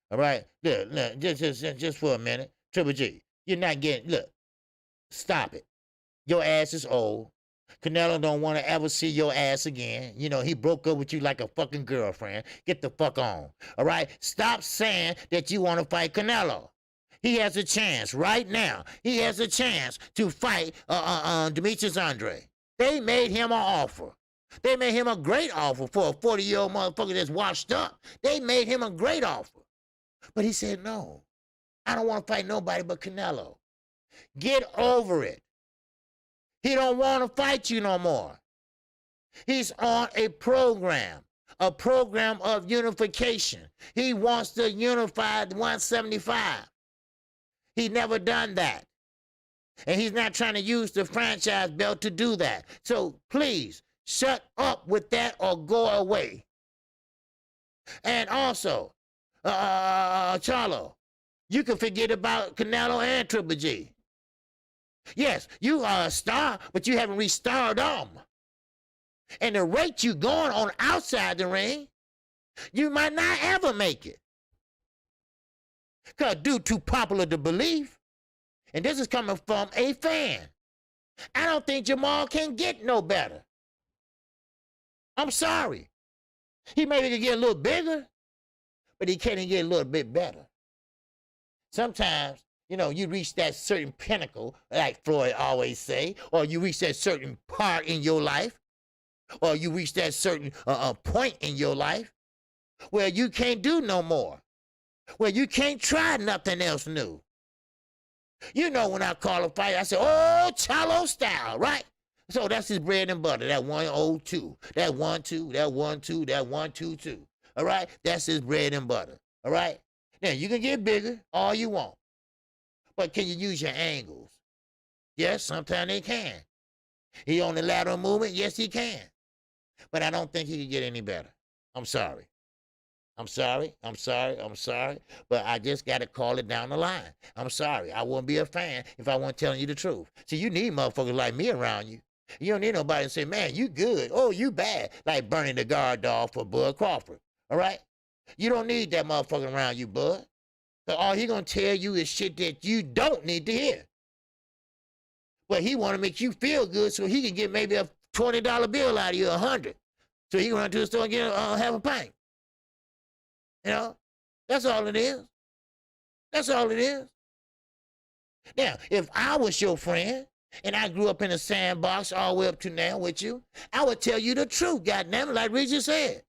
All right? Look, just for a minute. Triple G, you're not getting, look, stop it. Your ass is old. Canelo don't want to ever see your ass again. You know, he broke up with you like a fucking girlfriend. Get the fuck on. All right? Stop saying that you want to fight Canelo. He has a chance right now. He has a chance to fight Demetrius Andre. They made him an offer. They made him a great offer for a 40-year-old motherfucker that's washed up. They made him a great offer. But he said, no, I don't want to fight nobody but Canelo. Get over it. He don't want to fight you no more. He's on a program of unification. He wants to unify the 175. He never done that. And he's not trying to use the franchise belt to do that. So please, shut up with that or go away. And also, Charlo, you can forget about Canelo and Triple G. Yes, you are a star, but you haven't reached stardom. And the rate you going on outside the ring, you might not ever make it. Because due to popular to believe, and this is coming from a fan, I don't think Jamal can get no better. I'm sorry. He maybe can get a little bigger, but he can't get a little bit better. Sometimes, you know, you reach that certain pinnacle, like Floyd always say, or you reach that certain part in your life, or you reach that certain point in your life where you can't do no more, where you can't try nothing else new. You know, when I call a fight, I say, oh, Charlo style, right? So that's his bread and butter, that 102, that 1-2, that 1-2, that 1-2-2. All right? That's his bread and butter. All right? Now, you can get bigger all you want. But can you use your angles? Yes, sometimes they can. He on the lateral movement? Yes, he can. But I don't think he can get any better. I'm sorry. I'm sorry. But I just got to call it down the line. I'm sorry. I wouldn't be a fan if I wasn't telling you the truth. See, you need motherfuckers like me around you. You don't need nobody to say, man, you good. Oh, you bad. Like Bernie the guard dog for Bud Crawford. All right? You don't need that motherfucker around you, Bud. All he gonna tell you is shit that you don't need to hear. But he want to make you feel good so he can get maybe a $20 bill out of you, 100. So he can run to the store and get have a pint. You know, that's all it is. That's all it is. Now, if I was your friend and I grew up in a sandbox all the way up to now with you, I would tell you the truth, goddamn it, like Regis said.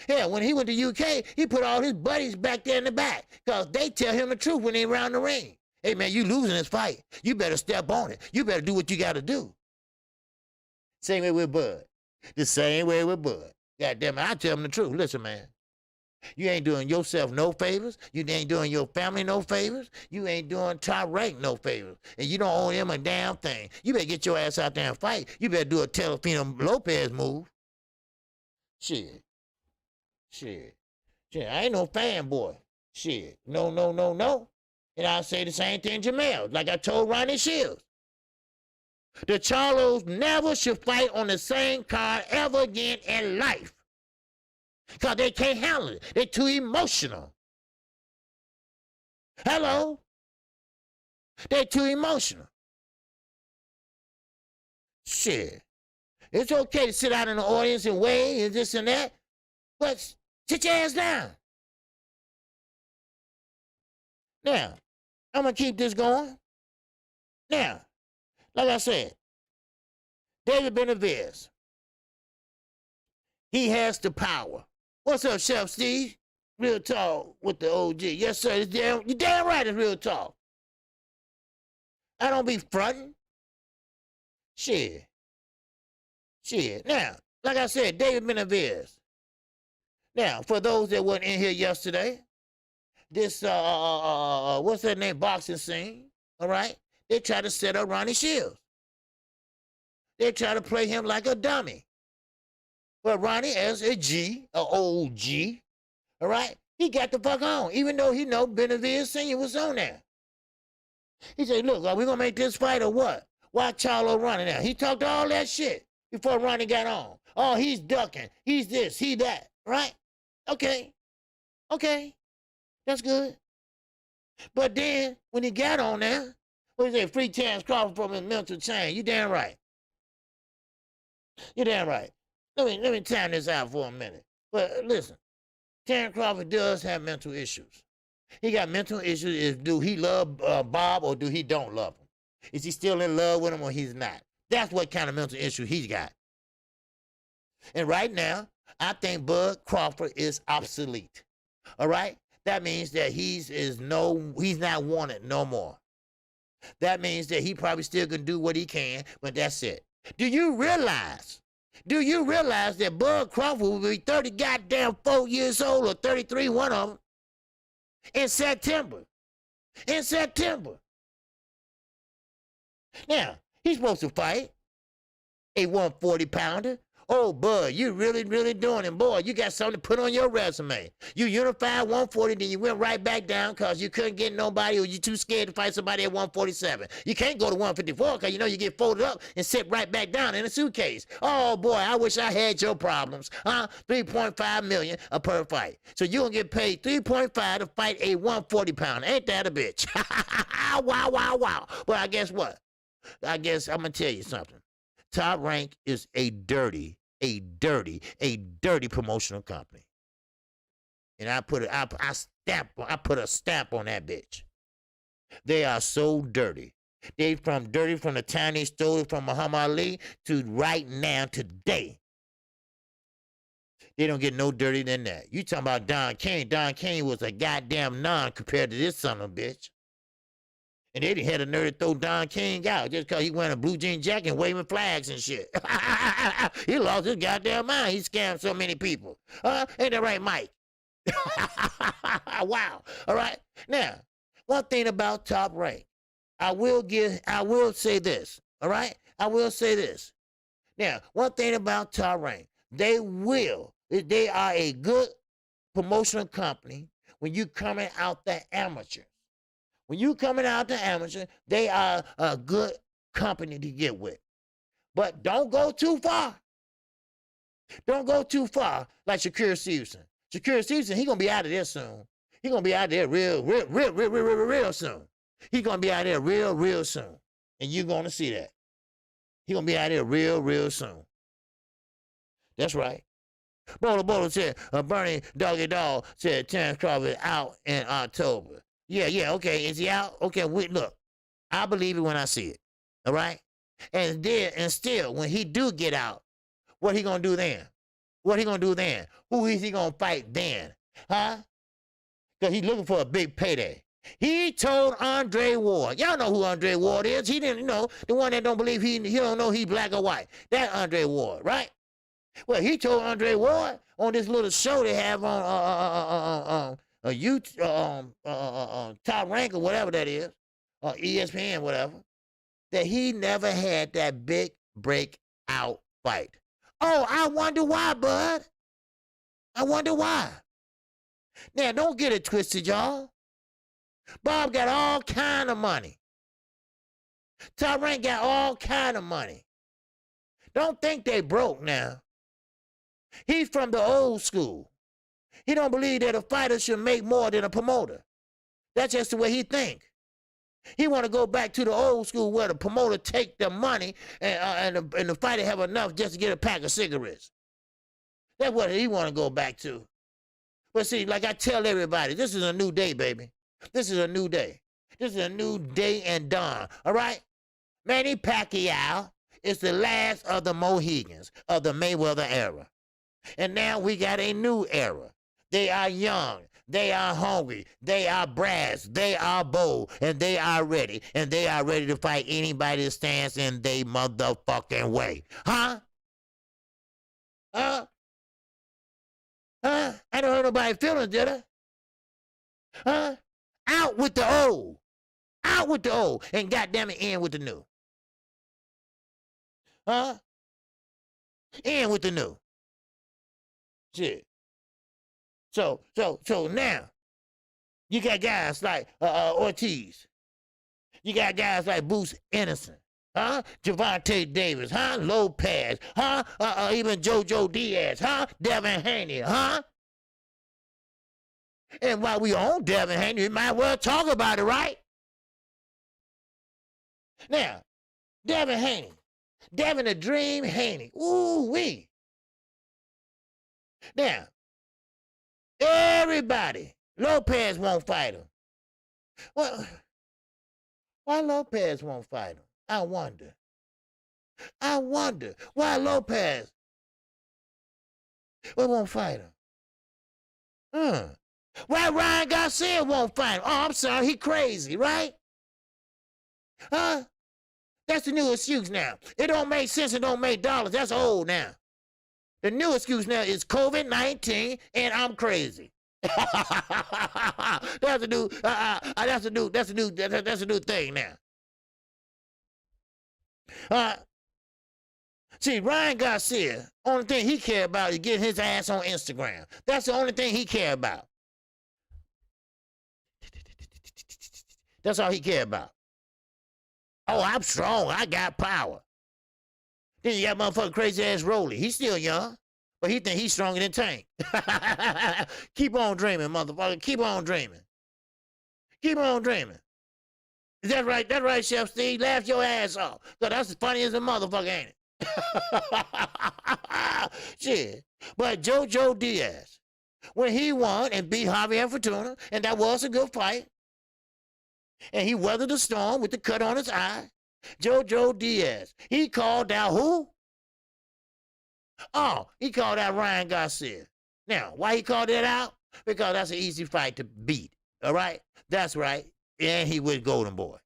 Yeah, when he went to UK, he put all his buddies back there in the back because they tell him the truth when they around the ring. Hey, man, you losing this fight. You better step on it. You better do what you got to do. Same way with Bud. The same way with Bud. God damn it, I tell him the truth. Listen, man, you ain't doing yourself no favors. You ain't doing your family no favors. You ain't doing Top Rank no favors. And you don't owe him a damn thing. You better get your ass out there and fight. You better do a Telefino Lopez move. Shit. I ain't no fanboy. Shit. No. And I'll say the same thing to Jamel, like I told Ronnie Shields. The Charlos never should fight on the same card ever again in life. Because they can't handle it. They're too emotional. Hello? They're too emotional. Shit. It's okay to sit out in the audience and wave and this and that, but sit your ass down. Now, I'm going to keep this going. Now, like I said, David Benavidez. He has the power. What's up, Chef Steve? Real talk with the OG. Yes, sir. You're damn right it's real talk. I don't be fronting. Shit. Now, like I said, David Benavidez. Now, for those that weren't in here yesterday, this, what's that name, boxing scene, all right? They try to set up Ronnie Shields. They try to play him like a dummy. But Ronnie, as a G, an old G, all right, he got the fuck on, even though he know Benavidez Sr. was on there. He said, look, are we going to make this fight or what? Why Charlo running now? He talked all that shit before Ronnie got on. Oh, he's ducking. He's this, he that, right? Okay. That's good. But then, when he got on there, what is it, free Terrence Crawford from his mental chain. You damn right. You're damn right. Let me time this out for a minute. But listen, Terrence Crawford does have mental issues. He got mental issues. Do he love Bob or do he don't love him? Is he still in love with him or he's not? That's what kind of mental issue he's got. And right now, I think Bud Crawford is obsolete. All right? That means that he's not wanted no more. That means that he probably still can do what he can, but that's it. Do you realize that Bud Crawford will be 30 goddamn 4 years old or 33, one of them, in September? Now, he's supposed to fight a 140-pounder. Oh, Bud, you really doing it. Boy, you got something to put on your resume. You unified 140, then you went right back down because you couldn't get nobody or you too scared to fight somebody at 147. You can't go to 154 because you know you get folded up and sit right back down in a suitcase. Oh, boy, I wish I had your problems. Huh? $3.5 million per fight. So you're going to get paid $3.5 to fight a 140-pounder. Ain't that a bitch? Wow. But I guess what? I guess I'm going to tell you something. Top Rank is a dirty promotional company. And I put a stamp on that bitch. They are so dirty. They from the time they stole it from Muhammad Ali to right now, today. They don't get no dirtier than that. You talking about Don King. Don King was a goddamn non compared to this son of a bitch. And they didn't have the nerve to throw Don King out just because he wearing a blue jean jacket and waving flags and shit. He lost his goddamn mind. He scammed so many people. Ain't that right, Mike? Wow. All right. Now, one thing about Top Rank, I will say this. All right. I will say this. Now, one thing about Top Rank, they are a good promotional company when you coming out the amateur. When you coming out the amateur, they are a good company to get with. But don't go too far. Don't go too far like Shakur Stevenson. Shakur Stevenson, he going to be out of there soon. He going to be out of there real soon. He going to be out of there real soon. And you're going to see that. He going to be out of there real soon. That's right. Bolo said, Bernie Doggy Dog said Terrence Crawford out in October. Yeah, okay. Is he out? Okay, look, I believe it when I see it. All right? And still, when he do get out, what he gonna do then? Who is he gonna fight then? Huh? Because he's looking for a big payday. He told Andre Ward. Y'all know who Andre Ward is. He didn't know. The one that don't believe he don't know he black or white. That Andre Ward, right? Well, he told Andre Ward on this little show they have on Top Rank or whatever that is, or ESPN, whatever, that he never had that big breakout fight. Oh, I wonder why, bud. I wonder why. Now, don't get it twisted, y'all. Bob got all kind of money. Top Rank got all kind of money. Don't think they broke now. He's from the old school. He don't believe that a fighter should make more than a promoter. That's just the way he think. He want to go back to the old school where the promoter take the money and the fighter have enough just to get a pack of cigarettes. That's what he want to go back to. But see, like I tell everybody, this is a new day, baby. This is a new day. This is a new day and dawn, all right? Manny Pacquiao is the last of the Mohegans of the Mayweather era. And now we got a new era. They are young. They are hungry. They are brass. They are bold. And they are ready. And they are ready to fight anybody that stands in their motherfucking way. Huh? Huh? Huh? I don't hurt nobody's feelings, did I? Huh? Out with the old. Out with the old. And goddamn it, in with the new. Huh? In with the new. Shit. So now, you got guys like Ortiz. You got guys like Bruce Innocent. Huh? Javante Davis, huh? Lopez, huh? Even JoJo Diaz, huh? Devin Haney, huh? And while we on Devin Haney, we might well talk about it, right? Now, Devin Haney. Devin the Dream Haney. Ooh-wee. Now, everybody, Lopez won't fight him. Well, why Lopez won't fight him? I wonder why Lopez won't fight him. Why Ryan Garcia won't fight him? Oh, I'm sorry, he crazy, right? Huh? That's the new excuse now. It don't make sense, it don't make dollars. That's old now. The new excuse now is COVID-19 and I'm crazy. That's a new thing now. See, Ryan Garcia, only thing he care about is getting his ass on Instagram. That's the only thing he care about. That's all he care about. Oh, I'm strong. I got power. Then you got motherfucking crazy ass Rolly. He's still young, but he think he's stronger than Tank. Keep on dreaming, motherfucker. Keep on dreaming. Keep on dreaming. Is that right? That's right, Chef Steve. Laugh your ass off. Cause that's as funny as a motherfucker, ain't it? Shit. But JoJo Diaz, when he won and beat Javier Fortuna, and that was a good fight, and he weathered the storm with the cut on his eye, JoJo Diaz, he called out who? Oh, he called out Ryan Garcia. Now, why he called that out? Because that's an easy fight to beat, all right? That's right. And he was Golden Boy.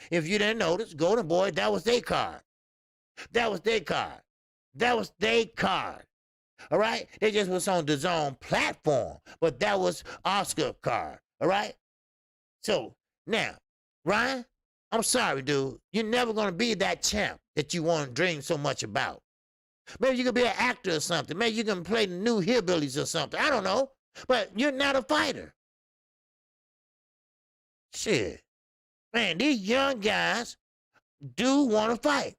If you didn't notice, Golden Boy, that was their card. That was their card. That was their card. All right? They just was on the DAZN platform, but that was Oscar card. All right? So, now, Ryan, I'm sorry, dude. You're never going to be that champ that you want to dream so much about. Maybe you could be an actor or something. Maybe you can play the New Hillbillies or something. I don't know. But you're not a fighter. Shit. Man, these young guys do want to fight.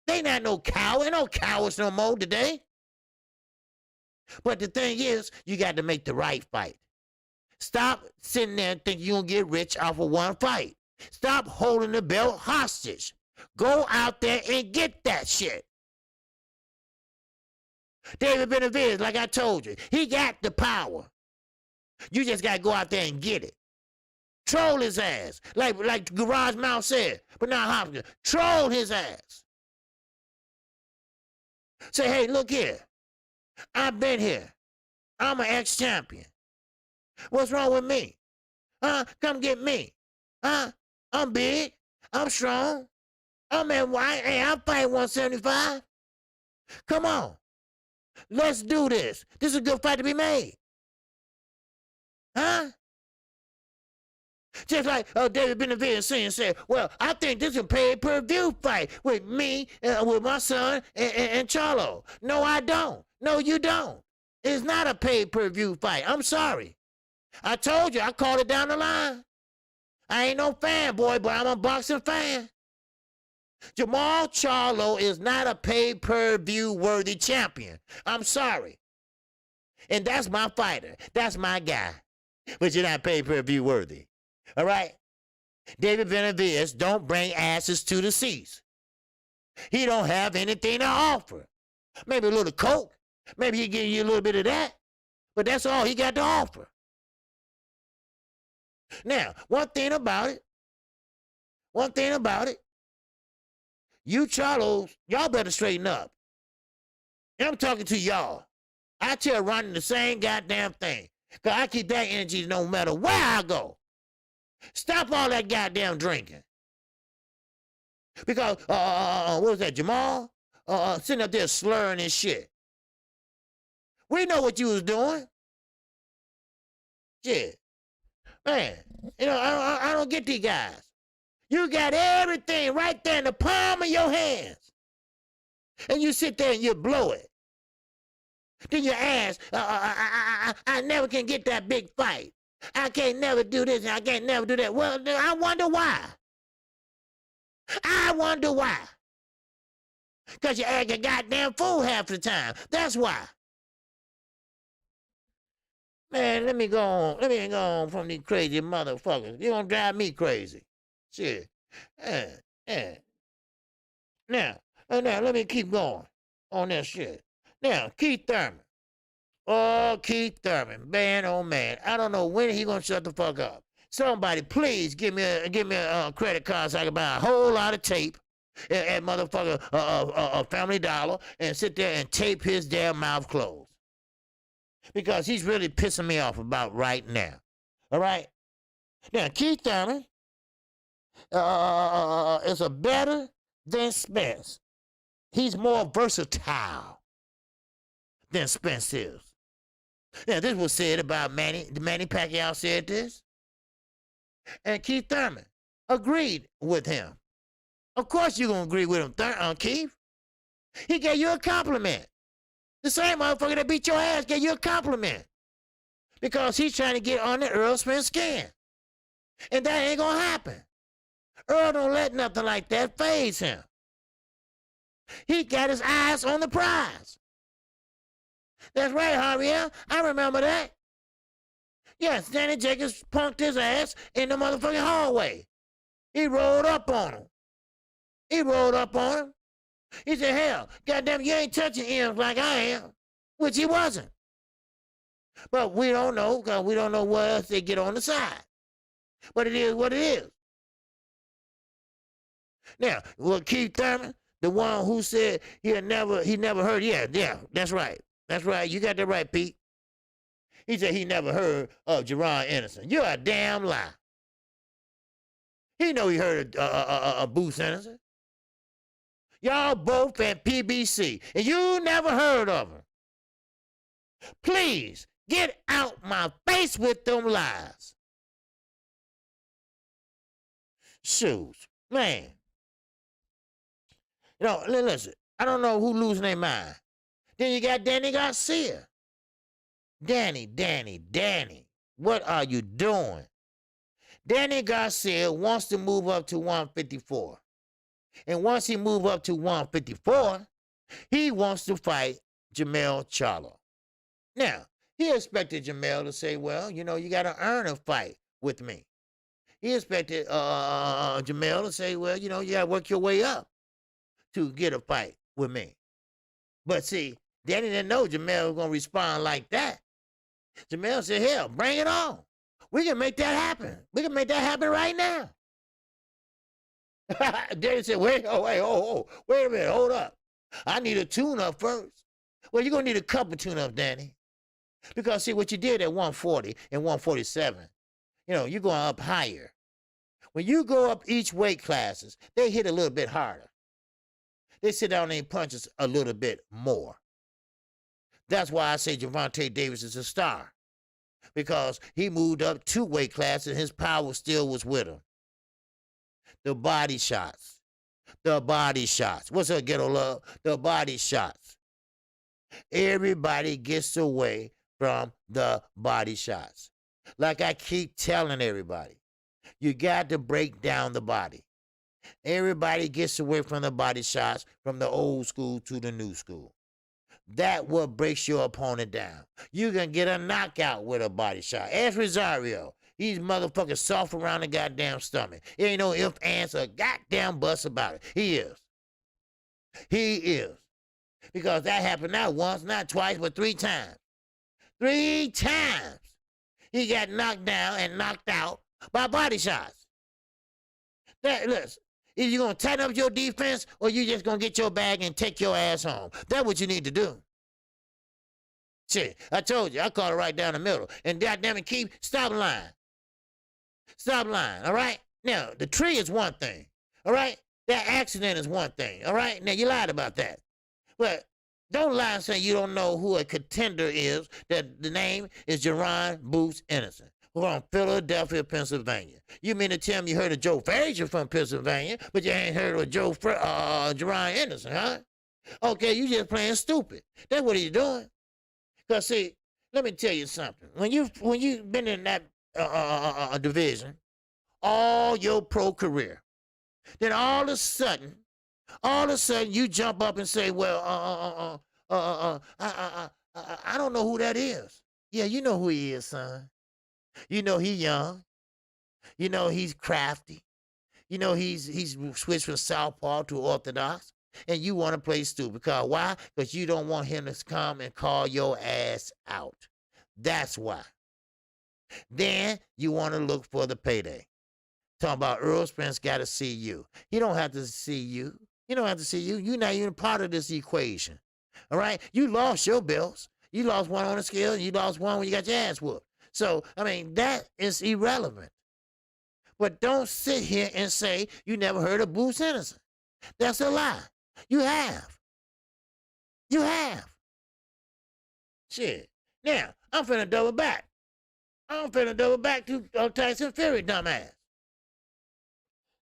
They not no coward. No cowards no more today. But the thing is, you got to make the right fight. Stop sitting there and thinking you're going to get rich off of one fight. Stop holding the belt hostage. Go out there and get that shit. David Benavidez, like I told you, he got the power. You just got to go out there and get it. Troll his ass. Like Garage Mouth said, but not Hopkins. Troll his ass. Say, hey, look here. I've been here. I'm an ex-champion. What's wrong with me? Huh? Come get me. Huh? I'm big. I'm strong. I'm at white. Hey, I'm fighting 175. Come on. Let's do this. This is a good fight to be made. Huh? Just like David Benavidez said, well, I think this is a pay-per-view fight with me, with my son, and Charlo. No, I don't. No, you don't. It's not a pay-per-view fight. I'm sorry. I told you, I called it down the line. I ain't no fanboy, but I'm a boxing fan. Jamal Charlo is not a pay-per-view worthy champion. I'm sorry. And that's my fighter. That's my guy. But you're not pay-per-view worthy. All right? David Benavidez don't bring asses to the seats. He don't have anything to offer. Maybe a little coke. Maybe he give you a little bit of that. But that's all he got to offer. Now, one thing about it, you Charlos, y'all better straighten up. And I'm talking to y'all. I tell Ronnie the same goddamn thing. Because I keep that energy no matter where I go. Stop all that goddamn drinking. Because, what was that, Jamal? Sitting up there slurring and shit. We know what you was doing. Shit. Man, you know, I don't get these guys. You got everything right there in the palm of your hands. And you sit there and you blow it. Then you ask, I never can get that big fight. I can't never do this and I can't never do that. Well, I wonder why. I wonder why. Because you act a goddamn fool half the time. That's why. Man, let me go on. Let me go on from these crazy motherfuckers. You're going to drive me crazy. Shit. Yeah. Now, let me keep going on that shit. Now, Keith Thurman. Oh, Keith Thurman. Man, oh, man. I don't know when he going to shut the fuck up. Somebody, please give me a credit card so I can buy a whole lot of tape at motherfucker Family Dollar and sit there and tape his damn mouth closed. Because he's really pissing me off about right now. All right? Now, Keith Thurman is a better than Spence. He's more versatile than Spence is. Now, this was said about Manny. Manny Pacquiao said this. And Keith Thurman agreed with him. Of course you're going to agree with him, Keith. He gave you a compliment. The same motherfucker that beat your ass gave you a compliment. Because he's trying to get under Earl Spence' skin. And that ain't going to happen. Earl don't let nothing like that faze him. He got his eyes on the prize. That's right, Javier. I remember that. Yes, Danny Jacobs punked his ass in the motherfucking hallway. He rolled up on him. He said, hell, goddamn, you ain't touching M's like I am. Which he wasn't. But we don't know, because we don't know what else they get on the side. But it is what it is. Now, well, Keith Thurman, the one who said he never heard, yeah, that's right. That's right, you got that right, Pete. He said he never heard of Jerron Anderson. You're a damn lie. He know he heard of Boots Anderson. Y'all both at PBC, and you never heard of him. Please, get out my face with them lies. Shoes, man. You know, listen, I don't know who losing their mind. Then you got Danny Garcia. Danny, what are you doing? Danny Garcia wants to move up to 154. And once he moves up to 154, he wants to fight Jermell Charlo. Now, he expected Jermell to say, well, you know, you got to earn a fight with me. He expected Jermell to say, well, you know, you got to work your way up to get a fight with me. But see, Danny didn't know Jermell was going to respond like that. Jermell said, hell, bring it on. We can make that happen. We can make that happen right now. Danny said, wait a minute, hold up. I need a tune-up first. Well, you're going to need a couple tune-ups, Danny. Because, see, what you did at 140 and 147, you know, you're going up higher. When you go up each weight classes, they hit a little bit harder. They sit down and punches a little bit more. That's why I say Gervonta Davis is a star. Because he moved up 2 weight classes and his power still was with him. The body shots. What's up, Ghetto Love? The body shots. Everybody gets away from the body shots. Like I keep telling everybody, you got to break down the body. Everybody gets away from the body shots from the old school to the new school. That what breaks your opponent down. You can get a knockout with a body shot. Ask Rosario. He's motherfucking soft around the goddamn stomach. There ain't no ifs, ands, or goddamn buts about it. He is. Because that happened not once, not twice, but 3 times. 3 times. He got knocked down and knocked out by body shots. Listen, Either you're going to tighten up your defense or you just going to get your bag and take your ass home. That's what you need to do. Shit, I told you, I call it right down the middle. And goddamn it, Keith, stop lying. Stop lying, all right? Now, the tree is one thing, all right? That accident is one thing, all right? Now, you lied about that. But don't lie and say you don't know who a contender is, that the name is Jerron Boots Anderson. From Philadelphia, Pennsylvania. You mean to tell me you heard of Joe Frazier from Pennsylvania, but you ain't heard of Jerron Anderson, huh? Okay, you just playing stupid. That's what he's doing. Because, see, let me tell you something. When you've been in that division all your pro career, then all of a sudden you jump up and say, well, I don't know who that is. Yeah, you know who he is, son. You know he's young. You know he's crafty. You know he's switched from southpaw to orthodox. And you want to play stupid. Because why? Because you don't want him to come and call your ass out. That's why. Then you want to look for the payday. Talking about Earl Spence got to see you. He don't have to see you. He don't have to see you. You're not even part of this equation. All right? You lost your belts. You lost one on the scale, and you lost one when you got your ass whooped. So, I mean, that is irrelevant. But don't sit here and say you never heard of Boots Anderson. That's a lie. You have. You have. Shit. Now, I'm finna double back. I'm finna double back to Tyson Fury, dumbass.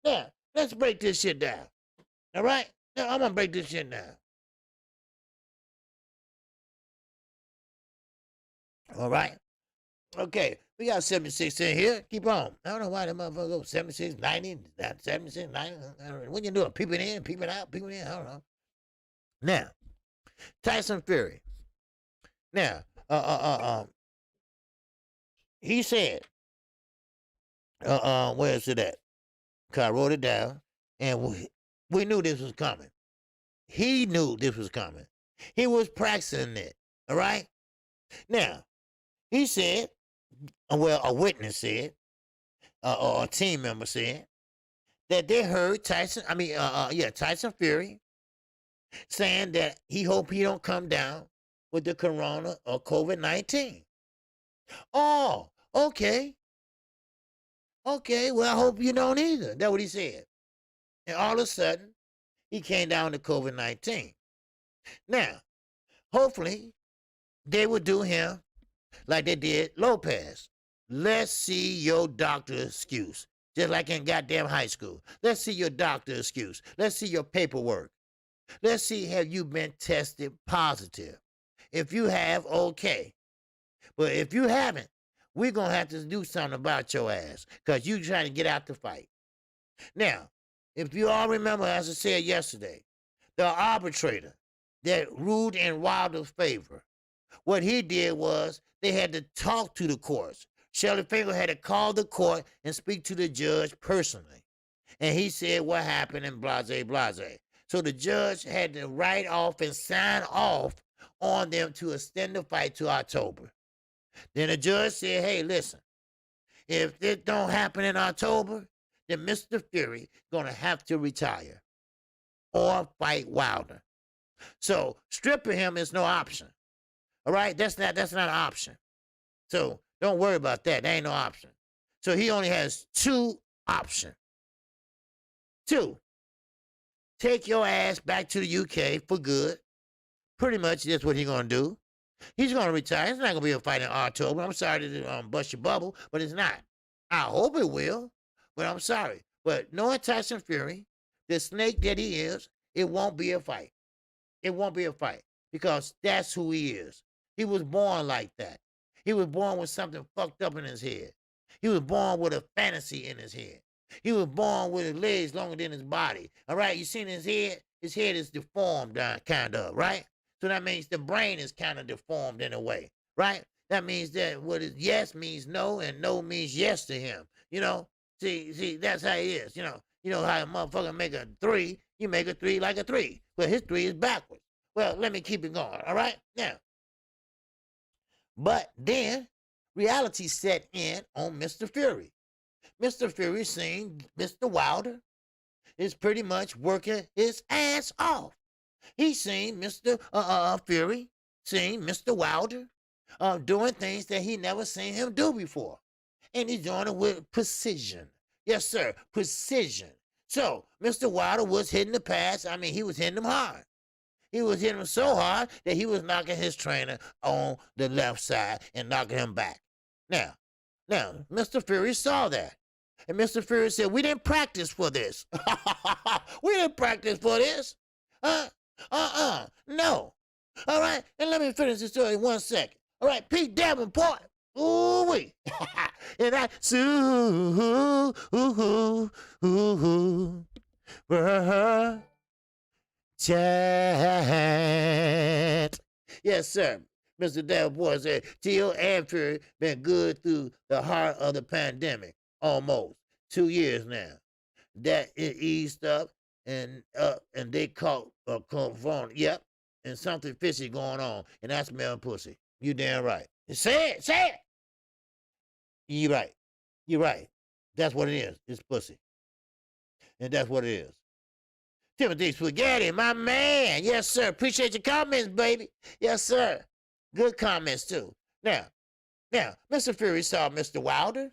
Now, let's break this shit down. All right? Now, I'm gonna break this shit down. All right? Okay, we got 76 in here. Keep on. I don't know why that motherfucker goes 76, 90, 76, 90. What you doing? Peeping in, peeping out, peeping in? I don't know. Now, Tyson Fury. Now, he said, where is it at? Because I wrote it down, and we knew this was coming. He knew this was coming. He was practicing it, all right? Now, he said, well, a witness said, or a team member said, that they heard Tyson Fury saying that he hope he don't come down with the corona or COVID-19. Oh, okay. Okay, well, I hope you don't either. That's what he said. And all of a sudden, he came down to COVID-19. Now, hopefully, they would do him like they did Lopez. Let's see your doctor excuse. Just like in goddamn high school. Let's see your doctor excuse. Let's see your paperwork. Let's see, have you been tested positive? If you have, okay. But if you haven't, we're going to have to do something about your ass because you trying to get out the fight. Now, if you all remember, as I said yesterday, the arbitrator that ruled in Wilder's favor, what he did was they had to talk to the courts. Shelly Finkel had to call the court and speak to the judge personally. And he said what happened and blase, blase. So the judge had to write off and sign off on them to extend the fight to October. Then the judge said, hey, listen, if this don't happen in October, then Mr. Fury going to have to retire or fight Wilder. So stripping him is no option. All right? That's not an option. So don't worry about that. That ain't no option. So he only has two options. Two, take your ass back to the UK for good. Pretty much that's what he's going to do. He's going to retire. It's not going to be a fight in October. I'm sorry to bust your bubble, but it's not. I hope it will, but I'm sorry. But knowing Tyson Fury, the snake that he is, it won't be a fight. It won't be a fight because that's who he is. He was born like that. He was born with something fucked up in his head. He was born with a fantasy in his head. He was born with his legs longer than his body. All right, you seen his head? His head is deformed, kind of, right? So that means the brain is kind of deformed in a way, right? That means that what is yes means no and no means yes to him. You know, see, that's how he is. You know how a motherfucker make a 3, you make a 3 like a 3. Well, his 3 is backwards. Well, let me keep it going, all right? Now, but then reality set in on Mr. Fury. Mr. Fury seen Mr. Wilder. is pretty much working his ass off. He seen Mr. Fury, seen Mr. Wilder doing things that he never seen him do before. And he's doing it with precision. Yes, sir, precision. So, Mr. Wilder was hitting the pass. I mean, he was hitting them hard. He was hitting him so hard that he was knocking his trainer on the left side and knocking him back. Now, Mr. Fury saw that. And Mr. Fury said, we didn't practice for this. We didn't practice for this. No. All right, and let me finish this story in 1 second. All right, Pete Davenport. Ooh-wee. And that, chat. Yes, sir. Mr. Davenport said, Teal and Fury been good through the heart of the pandemic. Almost 2 years now. That it eased up and they caught corona. Yep. And something fishy going on. And that's male pussy. You damn right. Say it. You're right. That's what it is. It's pussy. And that's what it is. Timothy Spaghetti, my man. Yes, sir. Appreciate your comments, baby. Yes, sir. Good comments, too. Now, Mr. Fury saw Mr. Wilder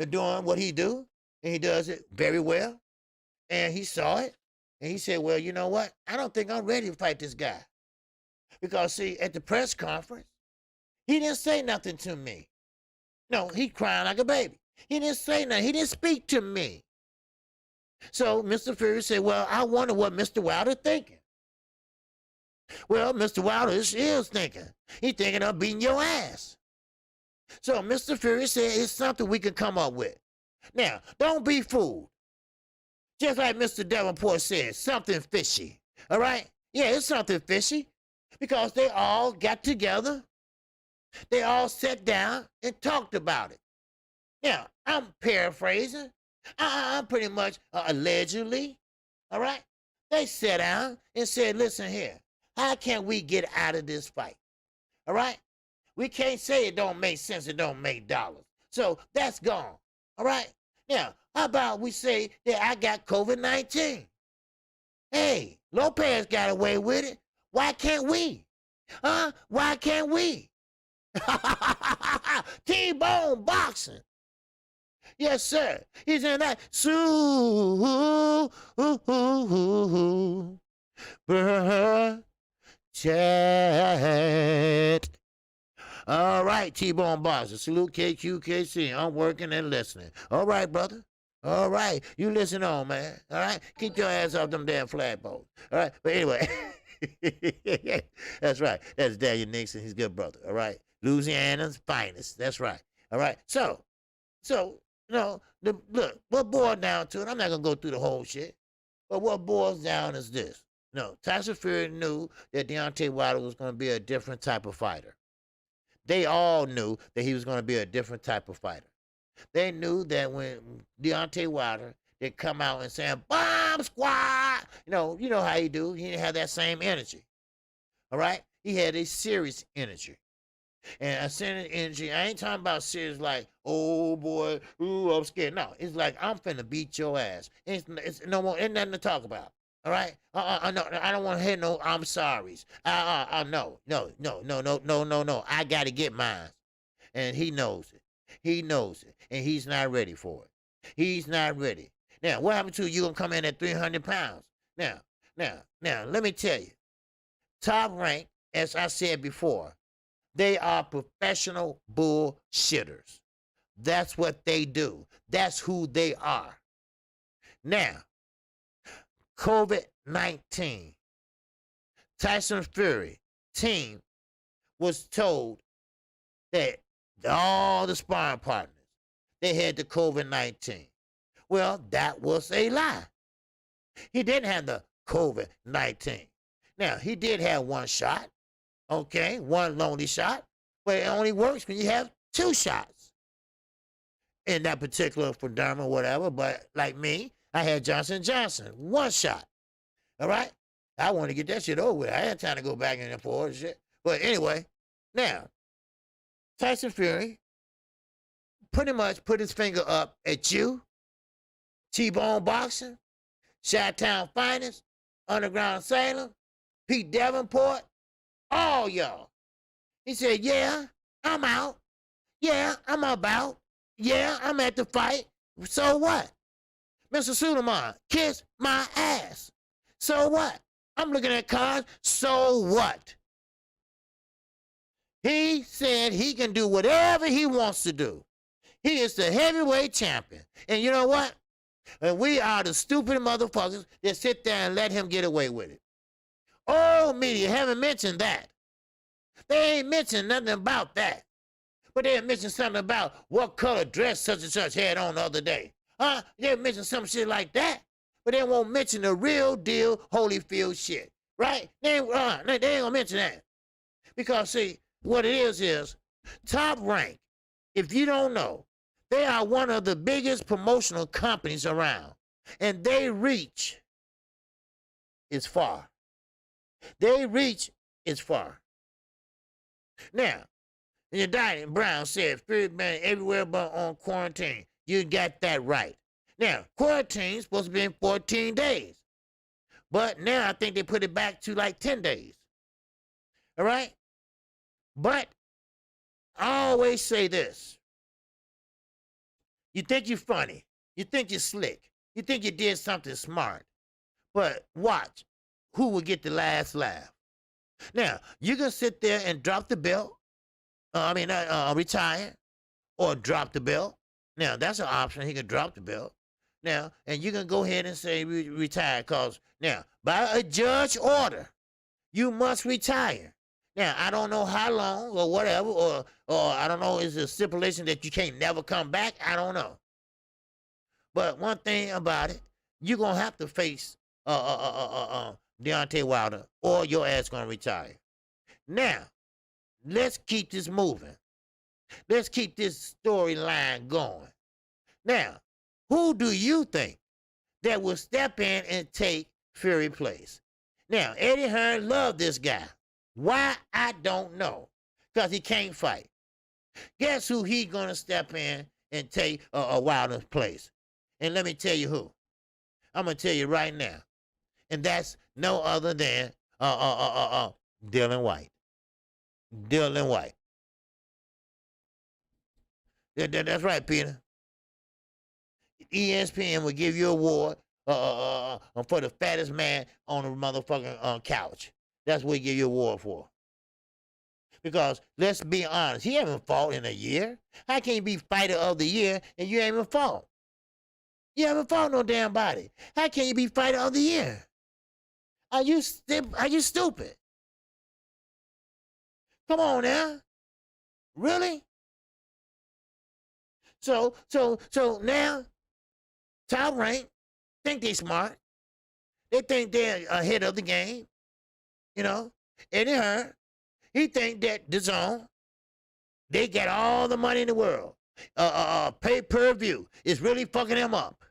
doing what he do, and he does it very well. And he saw it, and he said, well, you know what? I don't think I'm ready to fight this guy. Because, see, at the press conference, he didn't say nothing to me. No, he crying like a baby. He didn't say nothing. He didn't speak to me. So Mr. Fury said, well, I wonder what Mr. Wilder thinking. Well, Mr. Wilder is thinking. He's thinking of beating your ass. So Mr. Fury said it's something we can come up with. Now, don't be fooled. Just like Mr. Davenport said, something fishy. All right? Yeah, it's something fishy because they all got together. They all sat down and talked about it. Now, I'm paraphrasing. I'm pretty much allegedly, all right? They sat down and said, listen here, how can we get out of this fight? All right? We can't say it don't make sense, it don't make dollars. So that's gone, all right? Now, how about we say that I got COVID-19? Hey, Lopez got away with it. Why can't we? Why can't we? T-bone boxing. Yes, sir. He's in that chat. All right, T-bone boxing. Salute KQKC. I'm working and listening. All right, brother. All right. You listen on, man. All right. Keep your ass off them damn flagpoles. All right. But anyway. That's right. That's Daniel Nixon. He's a good brother. All right. Louisiana's finest. That's right. All right. So, look, what boils down to it, I'm not going to go through the whole shit, but what boils down is this. No, Tyson Fury knew that Deontay Wilder was going to be a different type of fighter. They all knew that he was going to be a different type of fighter. They knew that when Deontay Wilder, they come out and say, bomb squad, you know how he do. He didn't have that same energy. All right? He had a serious energy. And a serious energy, I ain't talking about serious like, oh boy, ooh, I'm scared. No, it's like, I'm finna beat your ass. It's no more, ain't nothing to talk about. All right? No, I don't want to hear no I'm sorries. No. I got to get mine. And he knows it. He knows it. And he's not ready for it. He's not ready. Now, what happened to you gonna come in at 300 pounds? Now, let me tell you. Top rank, as I said before, they are professional bullshitters. That's what they do. That's who they are. Now, COVID-19. Tyson Fury team was told that all the sparring partners, they had the COVID-19. Well, that was a lie. He didn't have the COVID-19. Now, he did have one shot, okay, one lonely shot, but it only works when you have two shots. In that particular for derma, whatever, but like me, I had Johnson & Johnson, one shot, all right? I wanted to get that shit over with. I had time to go back and forth and shit. But anyway, now, Tyson Fury pretty much put his finger up at you T-Bone Boxing, Chi-Town Finest, Underground Salem, Pete Davenport, all y'all. He said, yeah, I'm out. Yeah, I'm about. Yeah, I'm at the fight. So what? Mr. Suleiman, kiss my ass. So what? I'm looking at cards. So what? He said he can do whatever he wants to do. He is the heavyweight champion. And you know what? And we are the stupid motherfuckers that sit there and let him get away with it. All media haven't mentioned that. They ain't mentioned nothing about that. But they mentioned something about what color dress such and such had on the other day. Huh? They mentioned some shit like that. But they won't mention the real deal Holyfield shit. Right? They ain't gonna mention that. Because, see, what it is Top Rank, if you don't know, they are one of the biggest promotional companies around. And they reach is far. They reach is far. Now, Diane Brown said, Fury been everywhere but on quarantine. You got that right. Now, quarantine's supposed to be in 14 days. But now I think they put it back to like 10 days. All right? But I always say this. You think you're funny. You think you're slick. You think you did something smart. But watch who will get the last laugh. Now, you can sit there and drop the belt. Retire or drop the belt. Now, that's an option. He can drop the belt. Now, and you can go ahead and say retire because, now, by a judge order, you must retire. Now, I don't know how long or whatever, or I don't know, is it a stipulation that you can't never come back? I don't know. But one thing about it, you're going to have to face Deontay Wilder or your ass going to retire. Now, let's keep this moving. Let's keep this storyline going. Now, who do you think that will step in and take Fury place? Now, Eddie Hearn loved this guy. Why? I don't know. Because he can't fight. Guess who he's going to step in and take Wilder's place? And let me tell you who. I'm going to tell you right now. And that's no other than Dylan White. Dylan White. That's right, Peter. ESPN will give you an award for the fattest man on the motherfucking couch. That's what we give you an award for. Because let's be honest, he haven't fought in a year. How can you be fighter of the year and you haven't fought? You haven't fought no damn body. How can you be fighter of the year? Are you stupid? Come on now. Really? So now, Top Rank think they smart. They think they're ahead of the game. You know, Eddie Hearn, he think that the zone, they got all the money in the world. Pay-per-view is really fucking them up.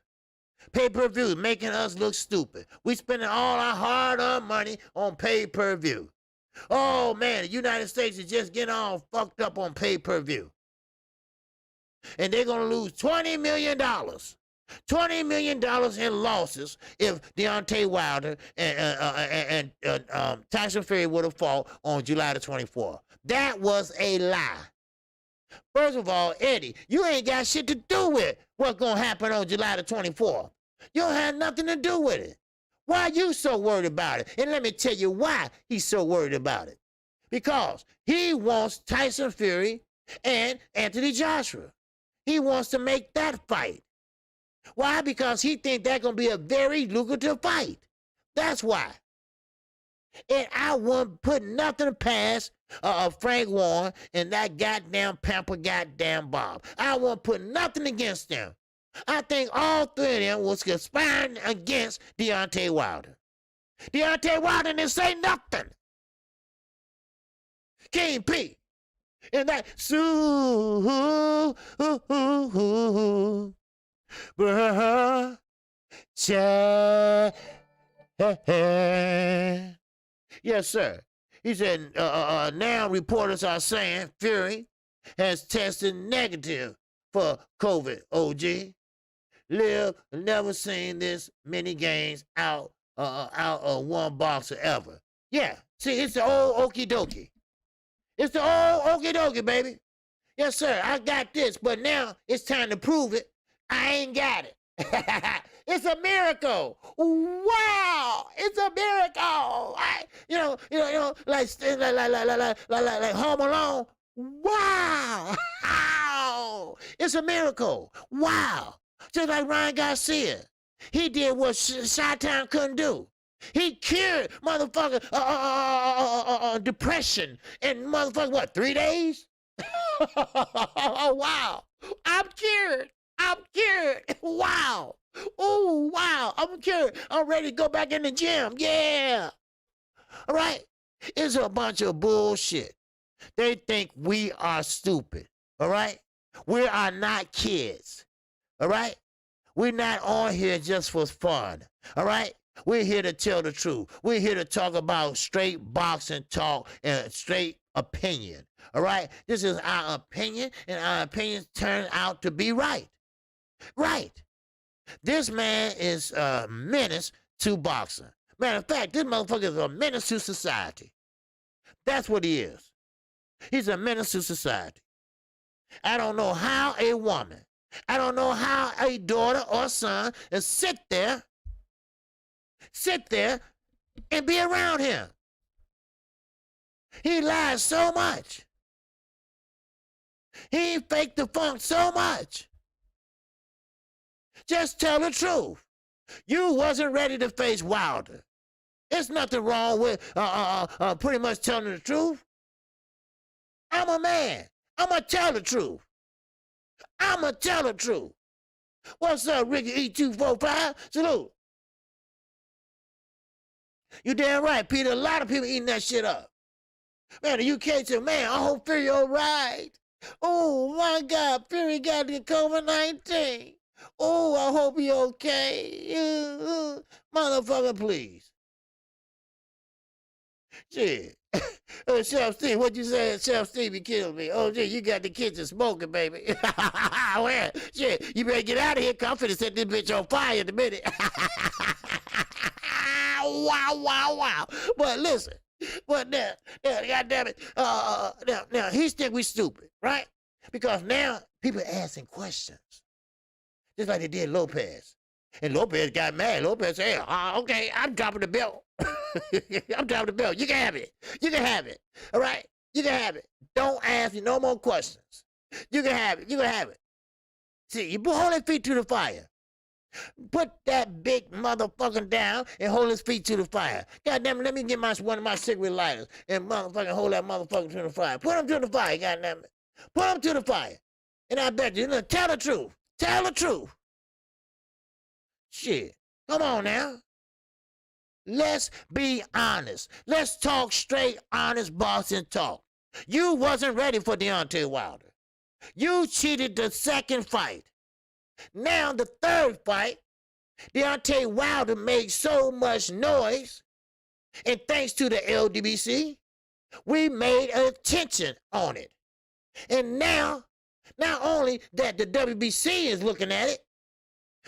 Pay-per-view is making us look stupid. We spending all our hard-earned money on pay-per-view. Oh, man, the United States is just getting all fucked up on pay-per-view. And they're going to lose $20 million. $20 million in losses if Deontay Wilder and Tyson Fury would have fought on July the 24th. That was a lie. First of all, Eddie, you ain't got shit to do with what's going to happen on July the 24th. You don't have nothing to do with it. Why are you so worried about it? And let me tell you why he's so worried about it. Because he wants Tyson Fury and Anthony Joshua. He wants to make that fight. Why? Because he thinks that's going to be a very lucrative fight. That's why. And I won't put nothing past Frank Warren and that goddamn Pamper goddamn Bob. I won't put nothing against them. I think all three of them was conspiring against Deontay Wilder. Deontay Wilder didn't say nothing. King P. And that yes, sir. He said, now reporters are saying Fury has tested negative for COVID, OG. live, never seen this many games out of one boxer ever. Yeah, see, it's the old okie dokie. It's the old okie dokie, baby. Yes, sir, I got this, but now it's time to prove it. I ain't got it. It's a miracle. Wow, it's a miracle. Like Home Alone. Wow, it's a miracle. Wow, just like Ryan Garcia, he did what Chi-Town couldn't do. He cured motherfucker depression in motherfucker what 3 days? Oh wow, I'm cured. I'm cured. Wow. Oh, wow. I'm cured. I'm ready to go back in the gym. Yeah. All right. It's a bunch of bullshit. They think we are stupid. All right. We are not kids. All right. We're not on here just for fun. All right. We're here to tell the truth. We're here to talk about straight boxing talk and straight opinion. All right. This is our opinion, and our opinions turn out to be right. Right. This man is a menace to boxing. Matter of fact, this motherfucker is a menace to society. That's what he is. He's a menace to society. I don't know how a woman, I don't know how a daughter or son is sit there and be around him. He lies so much. He faked the funk so much. Just tell the truth. You wasn't ready to face Wilder. There's nothing wrong with pretty much telling the truth. I'm a man. I'm going to tell the truth. I'm going to tell the truth. What's up, Ricky E245? Salute. You damn right, Peter. A lot of people eating that shit up. Man, the UK said, man, I hope Fury all right. Oh, my God, Fury got the COVID-19. Oh, I hope you're okay. Motherfucker, please. Shit. Chef Steve, what you say? Chef Steve, you killed me. Oh, gee, you got the kitchen smoking, baby. Well, shit, you better get out of here, cause I'm finna set this bitch on fire in a minute. Wow. But listen, but now, goddamn it, now he think we stupid, right? Because now people asking questions. Just like they did Lopez. And Lopez got mad. Lopez said, hey, okay, I'm dropping the belt. I'm dropping the belt. You can have it. You can have it. All right? You can have it. Don't ask me no more questions. You can have it. You can have it. See, you hold his feet to the fire. Put that big motherfucker down and hold his feet to the fire. Goddamn it, let me get one of my cigarette lighters and motherfucking hold that motherfucker to the fire. Put him to the fire, goddamn it. Put him to the fire. And I bet you, tell the truth. Tell the truth. Shit. Come on now. Let's be honest. Let's talk straight, honest boxing talk. You wasn't ready for Deontay Wilder. You cheated the second fight. Now the third fight, Deontay Wilder made so much noise, and thanks to the LDBC, we made attention on it. And now, not only that the WBC is looking at it,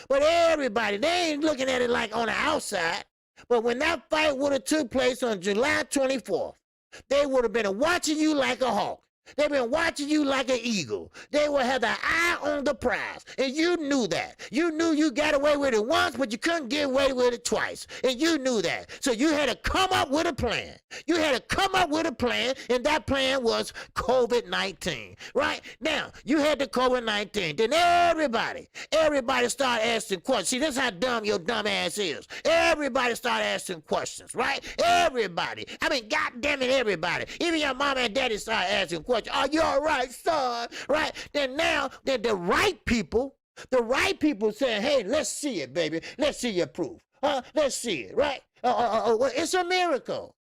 but everybody, they ain't looking at it like on the outside. But when that fight would have took place on July 24th, they would have been watching you like a hawk. They've been watching you like an eagle. They will have their eye on the prize. And you knew that. You knew you got away with it once, but you couldn't get away with it twice. And you knew that. So you had to come up with a plan. You had to come up with a plan, and that plan was COVID-19. Right? Now, you had the COVID-19. Then everybody started asking questions. See, this is how dumb your dumb ass is. Everybody started asking questions, right? Everybody. I mean, goddamn it, everybody. Even your mom and daddy started asking questions. Are you all right, son? Right? Then now, the right people saying, hey, let's see it, baby. Let's see your proof. Let's see it, right? It's a miracle.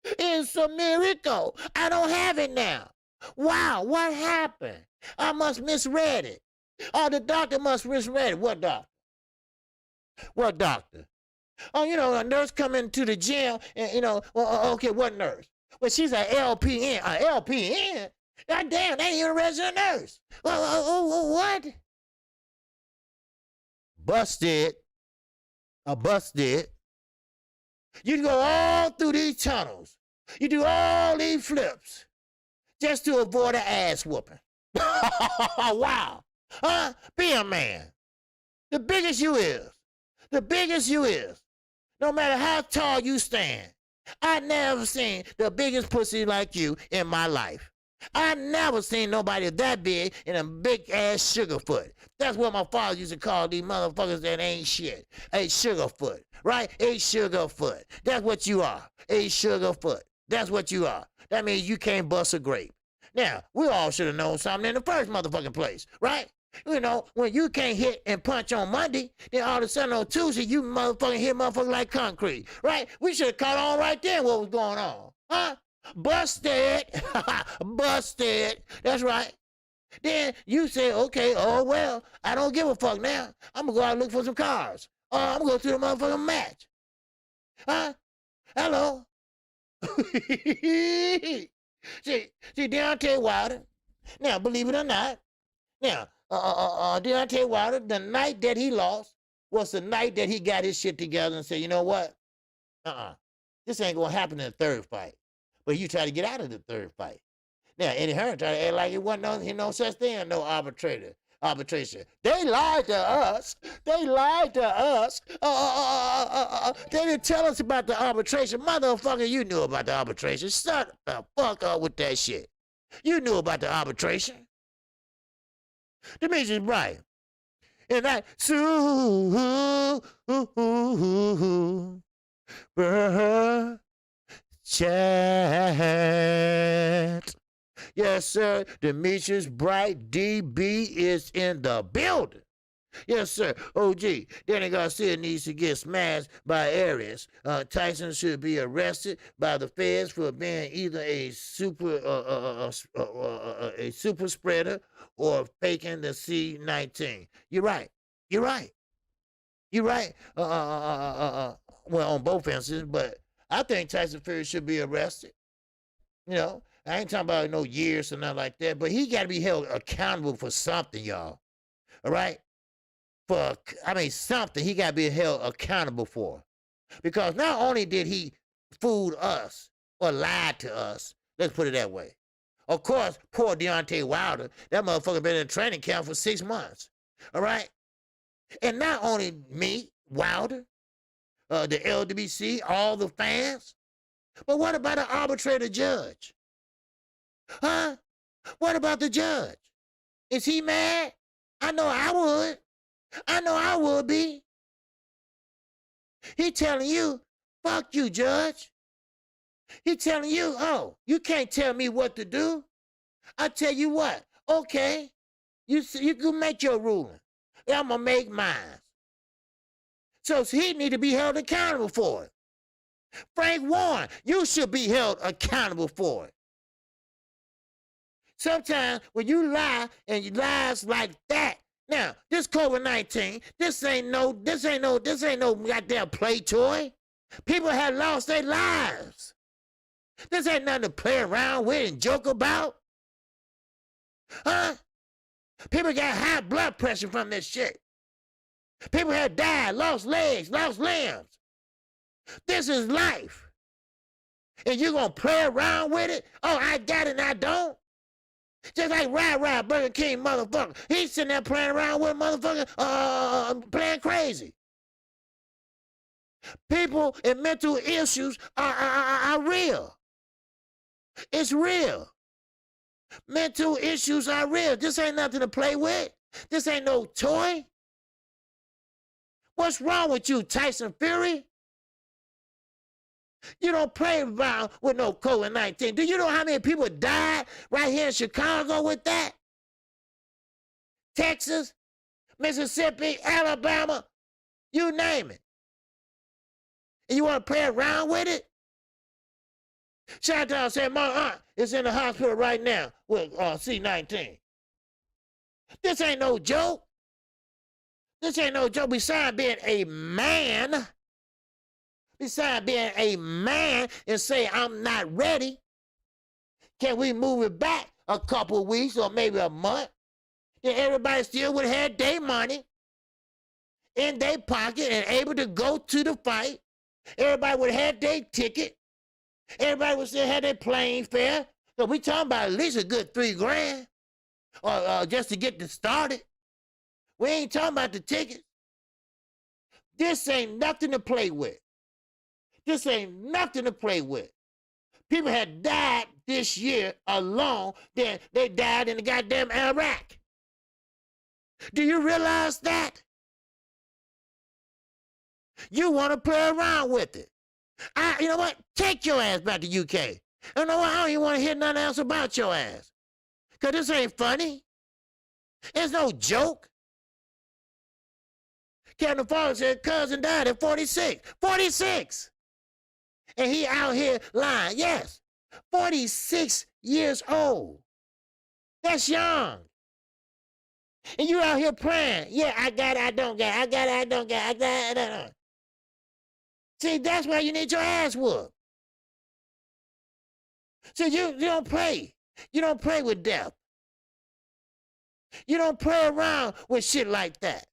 It's a miracle. I don't have it now. Wow, what happened? I must misread it. Oh, the doctor must misread it. What doctor? What doctor? Oh, a nurse come into the gym and, okay, what nurse? Well, she's an LPN. An LPN? God damn, that ain't even a resident nurse. Well, what? busted, you go all through these tunnels. You do all these flips just to avoid an ass whooping. Wow. Huh? Be a man. The biggest you is. The biggest you is. No matter how tall you stand. I never seen the biggest pussy like you in my life. I never seen nobody that big and a big ass sugarfoot. That's what my father used to call these motherfuckers that ain't shit. A sugarfoot, right? A sugarfoot. That's what you are. A sugarfoot. That's what you are. That means you can't bust a grape. Now, we all should have known something in the first motherfucking place, right? You know, when you can't hit and punch on Monday, then all of a sudden on Tuesday, you motherfucking hit motherfuckers like concrete, right? We should have caught on right then what was going on, huh? Busted. Busted. That's right. Then you say, okay, oh, well, I don't give a fuck now. I'm going to go out and look for some cars. I'm going to go to the motherfucking match. Huh? Hello? see, Deontay Wilder. Now, believe it or not, now, Deontay Wilder, the night that he lost was the night that he got his shit together and said, you know what? This ain't going to happen in the third fight. But you try to get out of the third fight. Now, Eddie Hearn tried to act like it wasn't no such thing, no arbitration. They lied to us. They lied to us. They didn't tell us about the arbitration. Motherfucker, you knew about the arbitration. Shut the fuck up with that shit. You knew about the arbitration. Demetrius Bryant. And that chat. Yes, sir. Demetrius Bright DB is in the building. Yes, sir. OG. Danny Garcia needs to get smashed by Arias. Tyson should be arrested by the feds for being either a super spreader or faking the C-19. You're right. You're right. You're right. Well, on both instances, but I think Tyson Fury should be arrested. You know, I ain't talking about no years or nothing like that, but he got to be held accountable for something, y'all. All right? Something he got to be held accountable for. Because not only did he fool us or lie to us, let's put it that way. Of course, poor Deontay Wilder, that motherfucker been in training camp for 6 months. All right? And not only me, Wilder, the LWC, all the fans, but what about an arbitrator judge? Huh? What about the judge? Is he mad? I know I would. I know I would be. He telling you, fuck you, judge. He telling you, oh, you can't tell me what to do. I tell you what, okay, you can make your ruling. I'm going to make mine. So he need to be held accountable for it. Frank Warren, you should be held accountable for it. Sometimes when you lie and you lies like that, now this COVID-19, this ain't no goddamn play toy. People have lost their lives. This ain't nothing to play around with and joke about. Huh? People got high blood pressure from this shit. People have died, lost legs, lost limbs. This is life. And you gonna play around with it? Oh, I got it and I don't? Just like Ride Burger King motherfucker. He's sitting there playing around with a motherfucker, playing crazy. People and mental issues are real. It's real. Mental issues are real. This ain't nothing to play with. This ain't no toy. What's wrong with you, Tyson Fury? You don't play around with no COVID-19. Do you know how many people died right here in Chicago with that? Texas, Mississippi, Alabama, you name it. And you want to play around with it? Chantal said, my aunt is in the hospital right now with C-19. This ain't no joke. This ain't no joke. Besides being a man, and say, I'm not ready, can we move it back a couple of weeks or maybe a month? Then everybody still would have had their money. in their pocket and able to go to the fight. Everybody would have had their ticket. Everybody would still have their plane fare. So we talking about at least a good $3,000 or just to get this started. We ain't talking about the tickets. This ain't nothing to play with. This ain't nothing to play with. People had died this year alone. Then they died in the goddamn Iraq. Do you realize that? You want to play around with it. You know what? Take your ass back to UK. You know what? I don't even want to hear nothing else about your ass. Because this ain't funny. It's no joke. Captain Forrest said cousin died at 46. 46! And he out here lying. Yes, 46 years old. That's young. And you out here praying. Yeah, I got it, I don't got it. I got it, I don't got it. I got it, I don't. See, that's why you need your ass whooped. See, you don't play. You don't play with death. You don't play around with shit like that.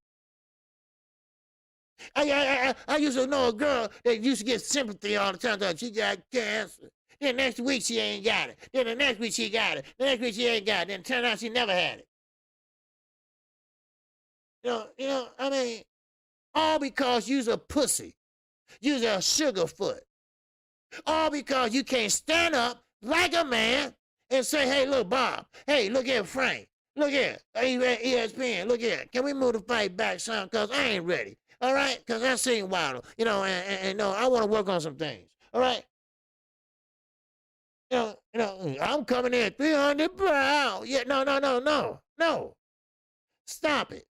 I used to know a girl that used to get sympathy all the time. That she got cancer. Then next week she ain't got it. Then the next week she got it. The next week she ain't got it. Then it turned out she never had it. I mean, all because you's a pussy. You's a sugarfoot. All because you can't stand up like a man and say, hey, look, Bob. Hey, look here, Frank. Look here. ESPN. Look here. Can we move the fight back some? Because I ain't ready. All right? Because that seems wild. And I want to work on some things. All right? I'm coming in at 300 pounds. Yeah, no. Stop it.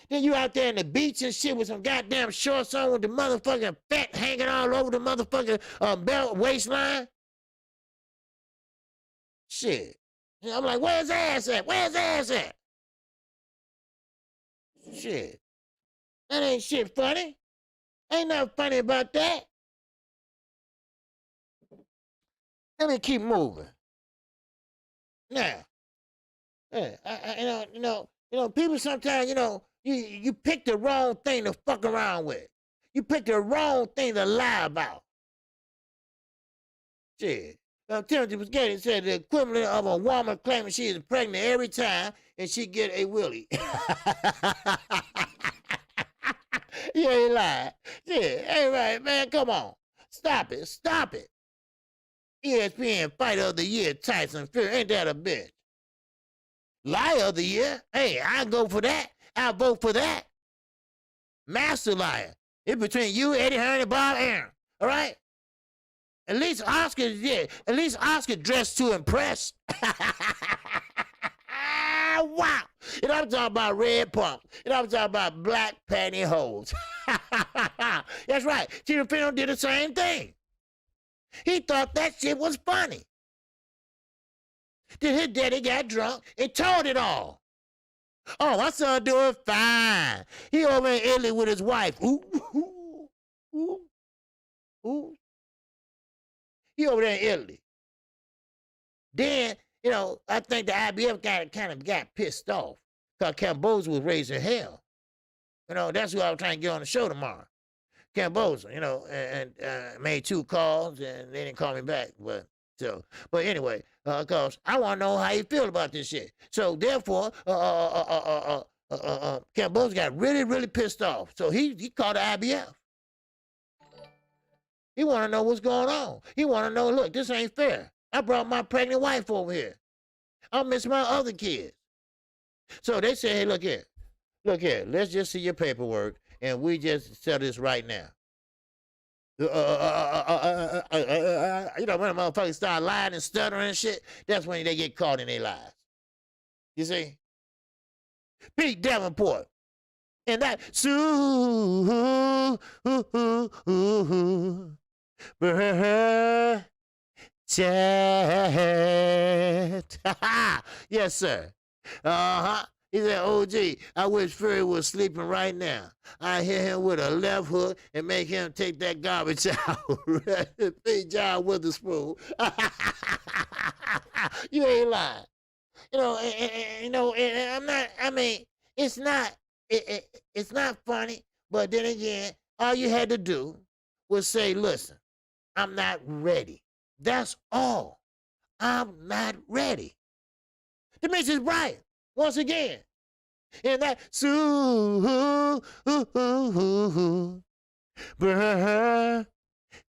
Then you out there in the beach and shit with some goddamn shorts on with the motherfucking fat hanging all over the motherfucking belt waistline. Shit. I'm like, where's ass at? Where's ass at? Shit. That ain't shit funny. Ain't nothing funny about that. Let me keep moving. Now, people sometimes, you pick the wrong thing to fuck around with. You pick the wrong thing to lie about. Shit. Timothy was getting said the equivalent of a woman claiming she is pregnant every time and she get a willy. You ain't lying. Yeah, ain't right, man. Come on. Stop it. Stop it. ESPN Fighter of the Year, Tyson Fury. Ain't that a bitch? Liar of the Year? Hey, I go for that. I vote for that. Master liar. It's between you, Eddie Hearn, and Bob Arum. All right? At least Oscar dressed to impress. Wow. I'm talking about red pumps. I'm talking about black pantyhose. That's right. Tina Fey did the same thing. He thought that shit was funny. Then his daddy got drunk and told it all. Oh, my son doing fine. He over in Italy with his wife. Ooh. He over there in Italy. Then, I think the IBF kind of got pissed off because Camboza was raising hell. That's who I was trying to get on the show tomorrow. Camboza, and made 2 calls and they didn't call me back. But anyway, because I want to know how you feel about this shit. So therefore, Camboza got really, really pissed off. So he called the IBF. He want to know what's going on. He want to know, look, this ain't fair. I brought my pregnant wife over here. I miss my other kids. So they say, hey, look here, let's just see your paperwork, and we just settle this right now. When a motherfucker start lying and stuttering and shit, that's when they get caught in their lies. You see? Pete Davenport. And that, yes, sir. He said, OG, I wish Fury was sleeping right now. I hit him with a left hook and make him take that garbage out. Big John Witherspoon. You ain't lying. I'm not, it's not it's not funny, but then again, all you had to do was say, listen, I'm not ready. That's all. I'm not ready. Demetrius Bryant, once again, in that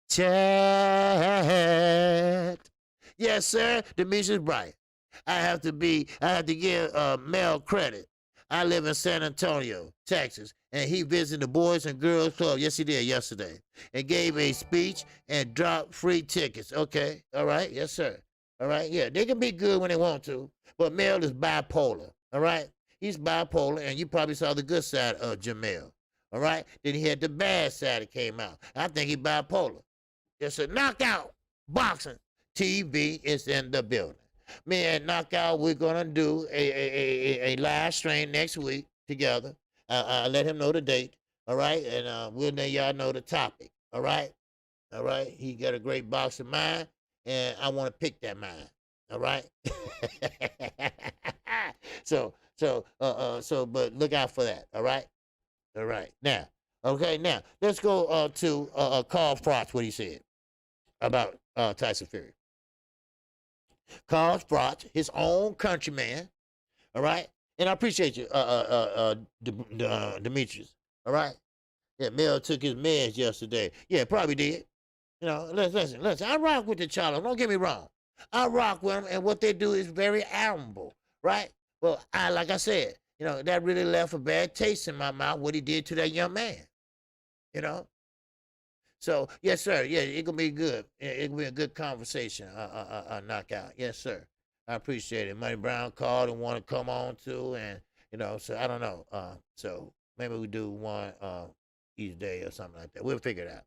chat. Yes, sir, Demetrius Bryant. I have to give Mel credit. I live in San Antonio, Texas, and he visited the Boys and Girls Club. Yes, he did yesterday, and gave a speech and dropped free tickets. Okay, all right, yes, sir. All right, yeah, they can be good when they want to, but Mel is bipolar. All right, he's bipolar, and you probably saw the good side of Jamel. All right, then he had the bad side that came out. I think he's bipolar. It's a knockout boxing. TV is in the building. Me and Knockout, we're gonna do a live stream next week together. I'll let him know the date, all right, and we'll let y'all know the topic, all right, all right. He got a great boxing mind, and I want to pick that mind, all right. But look out for that, all right, all right. Now, okay, now let's go to Carl Frost. What he said about Tyson Fury. Carl Frost, his own countryman, all right? And I appreciate you, Demetrius, all right? Yeah, Mel took his meds yesterday. Yeah, probably did. You know, listen. I rock with the Charlie. Don't get me wrong. I rock with them, and what they do is very admirable, right? Well, like I said, you know, that really left a bad taste in my mouth, what he did to that young man, you know? So, yes, sir. Yeah, it gonna be good. It gonna be a good conversation. Knockout. Yes, sir. I appreciate it. Money Brown called and want to come on too, and you know, so I don't know. So maybe we do one each day or something like that. We'll figure it out.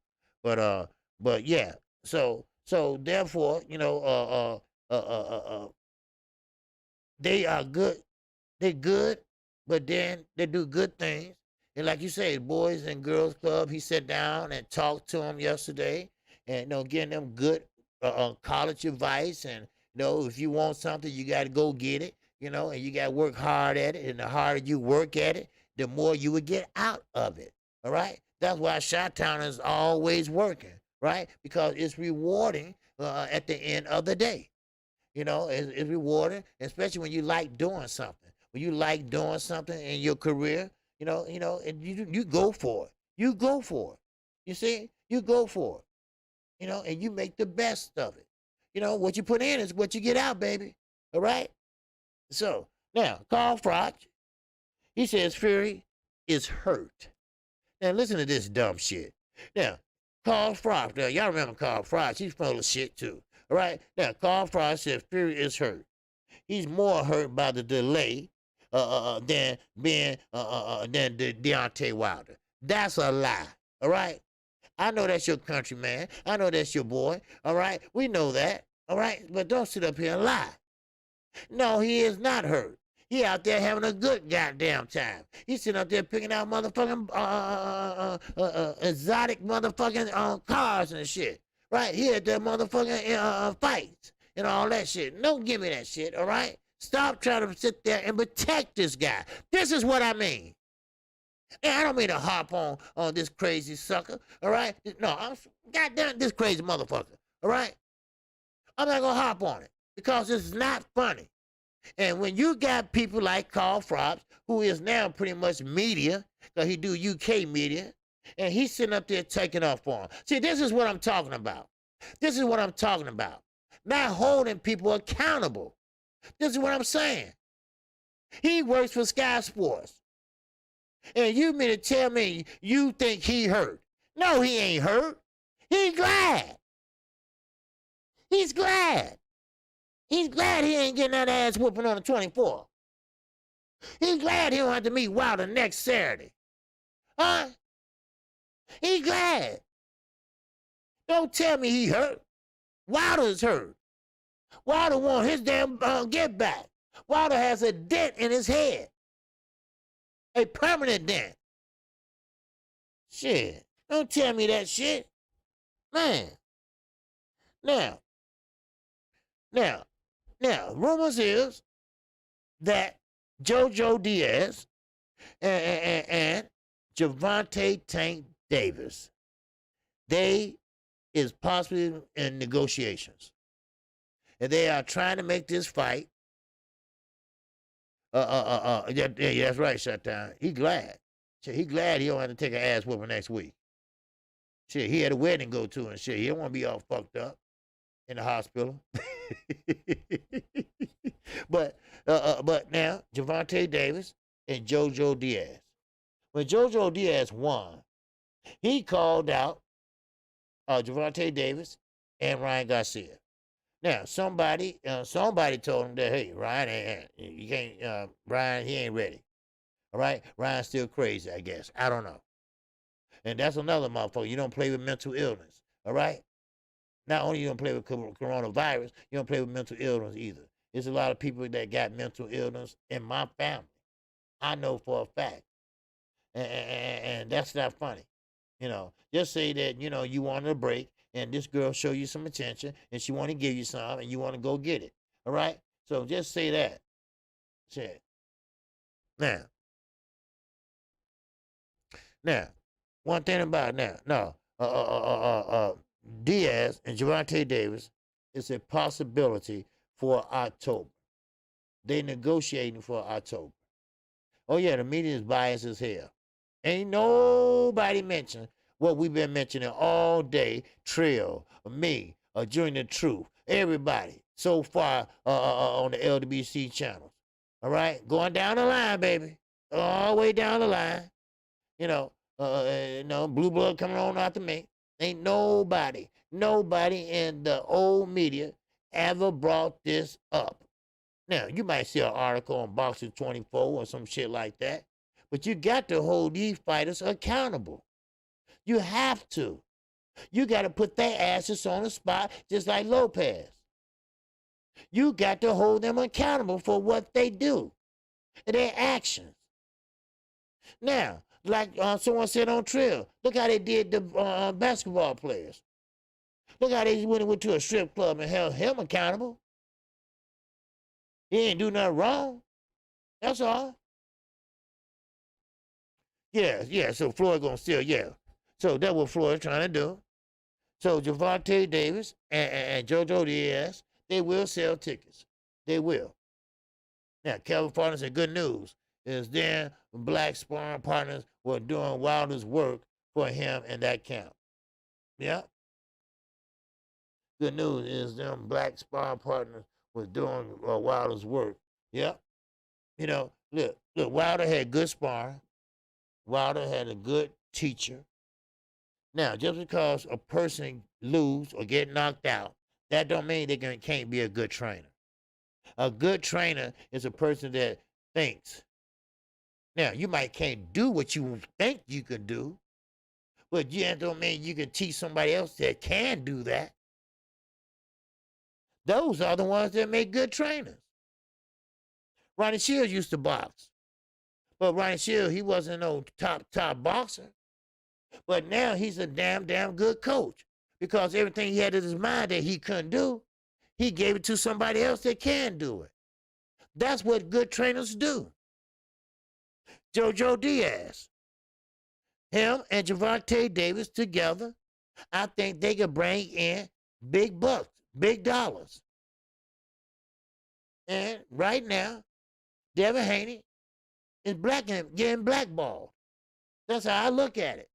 But yeah. So therefore, you know, they are good. They're good, but then they do good things. And like you say, Boys and Girls Club, he sat down and talked to them yesterday and, you know, getting them good college advice. And, you know, if you want something, you got to go get it, you know, and you got to work hard at it. And the harder you work at it, the more you would get out of it. All right? That's why Chi-Town is always working, right? Because it's rewarding at the end of the day. You know, it's rewarding, especially when you like doing something. When you like doing something in your career, you know, and you go for it. You go for it. You see, you go for it. You know, and you make the best of it. You know, what you put in is what you get out, baby. All right. So now, Carl Frost, he says Fury is hurt. Now listen to this dumb shit. Now, Carl Frost. Now y'all remember Carl Frost? He's full of shit too. All right. Now, Carl Frost says Fury is hurt. He's more hurt by the delay than being than Deontay Wilder. That's a lie. All right. I know that's your countryman. I know that's your boy. All right. We know that. All right. But don't sit up here and lie. No, he is not hurt. He out there having a good goddamn time. He's sitting up there picking out motherfucking exotic motherfucking cars and shit. Right? He at that motherfucking fights and all that shit. Don't give me that shit, all right? Stop trying to sit there and protect this guy. This is what I mean. And I don't mean to hop on this crazy sucker, all right? No, I'm goddamn this crazy motherfucker, all right? I'm not gonna hop on it because it's not funny. And when you got people like Carl Frost, who is now pretty much media, because he do UK media, and he's sitting up there taking off for him. See, this is what I'm talking about. This is what I'm talking about. Not holding people accountable. This is what I'm saying. He works for Sky Sports. And you mean to tell me you think he hurt? No, he ain't hurt. He's glad. He's glad. He's glad he ain't getting that ass whooping on the 24th. He's glad he don't have to meet Wilder next Saturday. Huh? He's glad. Don't tell me he hurt. Wilder's hurt. Wilder want his damn get back. Wilder has a dent in his head. A permanent dent. Shit. Don't tell me that shit. Man. Now, rumors is that JoJo Diaz and Javante Tank Davis. They is possibly in negotiations. And they are trying to make this fight. Yeah, that's right, Shutdown. He glad. Shit, he glad he don't have to take an ass whooping next week. Shit, he had a wedding to go to and shit. He don't want to be all fucked up in the hospital. but now Javante Davis and JoJo Diaz. When JoJo Diaz won, he called out Javante Davis and Ryan Garcia. Now somebody told him that, hey, Ryan, you can't, Ryan, he ain't ready. All right, Ryan's still crazy, I guess. I don't know. And that's another motherfucker. You don't play with mental illness. All right. Not only you don't play with coronavirus, you don't play with mental illness either. There's a lot of people that got mental illness in my family. I know for a fact. And that's not funny. Just say that, you wanted a break and this girl show you some attention and she want to give you some and you want to go get it. All right? So just say that. Shit. Now, one thing about it now. Diaz and Javante Davis is a possibility for October. They negotiating for October. Oh yeah, the media is biased as hell. Ain't nobody mentioned what we've been mentioning all day. Trill, me, Junior Truth, everybody so far on the LWC channels. All right, going down the line, baby, all the way down the line. Blue blood coming on after me. Ain't nobody in the old media ever brought this up. Now, you might see an article on Boxing 24 or some shit like that, but you got to hold these fighters accountable. You have to. You got to put their asses on the spot just like Lopez. You got to hold them accountable for what they do and their actions. Now, like someone said on Trill, look how they did the basketball players. Look how they went to a strip club and held him accountable. He ain't do nothing wrong. That's all. Yeah. So Floyd gonna steal, yeah. So that's what Floyd trying to do. So Javante Davis and JoJo Diaz, they will sell tickets. They will. Now, California said good news is then black sparring partners were doing Wilder's work for him in that camp. Yeah. Good news is them black sparring partners was doing Wilder's work. Yeah. Look, Wilder had good sparring. Wilder had a good teacher. Now, just because a person lose or get knocked out, that don't mean they can't be a good trainer. A good trainer is a person that thinks. Now, you might can't do what you think you can do, but that don't mean you can teach somebody else that can do that. Those are the ones that make good trainers. Ronnie Shields used to box. But Ronnie Shields, he wasn't no top boxer. But now he's a damn good coach. Because everything he had in his mind that he couldn't do, he gave it to somebody else that can do it. That's what good trainers do. JoJo Diaz. Him and Javante Davis together, I think they could bring in big bucks, big dollars. And right now, Devin Haney is getting blackballed. That's how I look at it.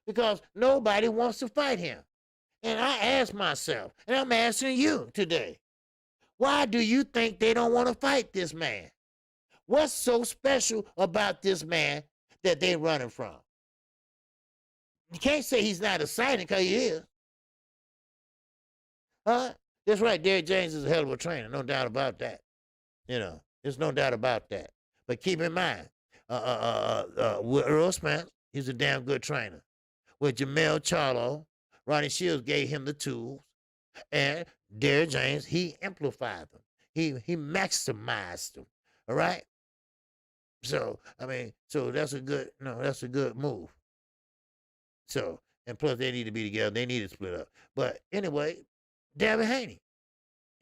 Because nobody wants to fight him. And I ask myself, and I'm asking you today, why do you think they don't want to fight this man? What's so special about this man that they're running from? You can't say he's not exciting because he is. Huh? That's right, Derrick James is a hell of a trainer, no doubt about that. There's no doubt about that. But keep in mind, with Earl Spence, he's a damn good trainer. With Jamel Charlo, Ronnie Shields gave him the tools, and Derrick James, he amplified them. He maximized them. All right? So that's a good move. So, and plus they need to be together. They need to split up. But anyway, Devin Haney.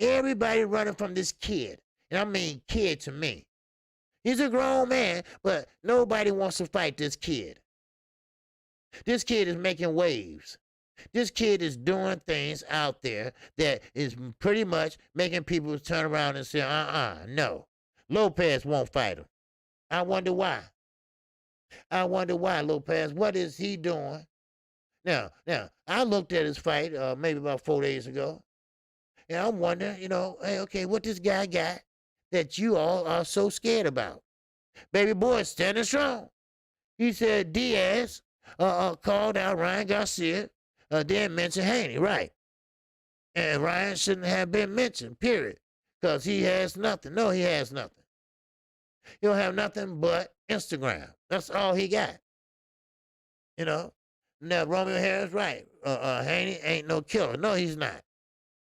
Everybody running from this kid. And I mean kid to me. He's a grown man, but nobody wants to fight this kid. This kid is making waves. This kid is doing things out there that is pretty much making people turn around and say, no. Lopez won't fight him. I wonder why. Lopez. What is he doing? Now, I looked at his fight maybe about 4 days ago, and I'm wondering, hey, okay, what this guy got that you all are so scared about? Baby boy is standing strong. He said Diaz called out Ryan Garcia, didn't mention Haney, right? And Ryan shouldn't have been mentioned, period, because he has nothing. No, he has nothing. He'll have nothing but Instagram. That's all he got. Now Romeo Harris, right? Haney ain't no killer. No, he's not.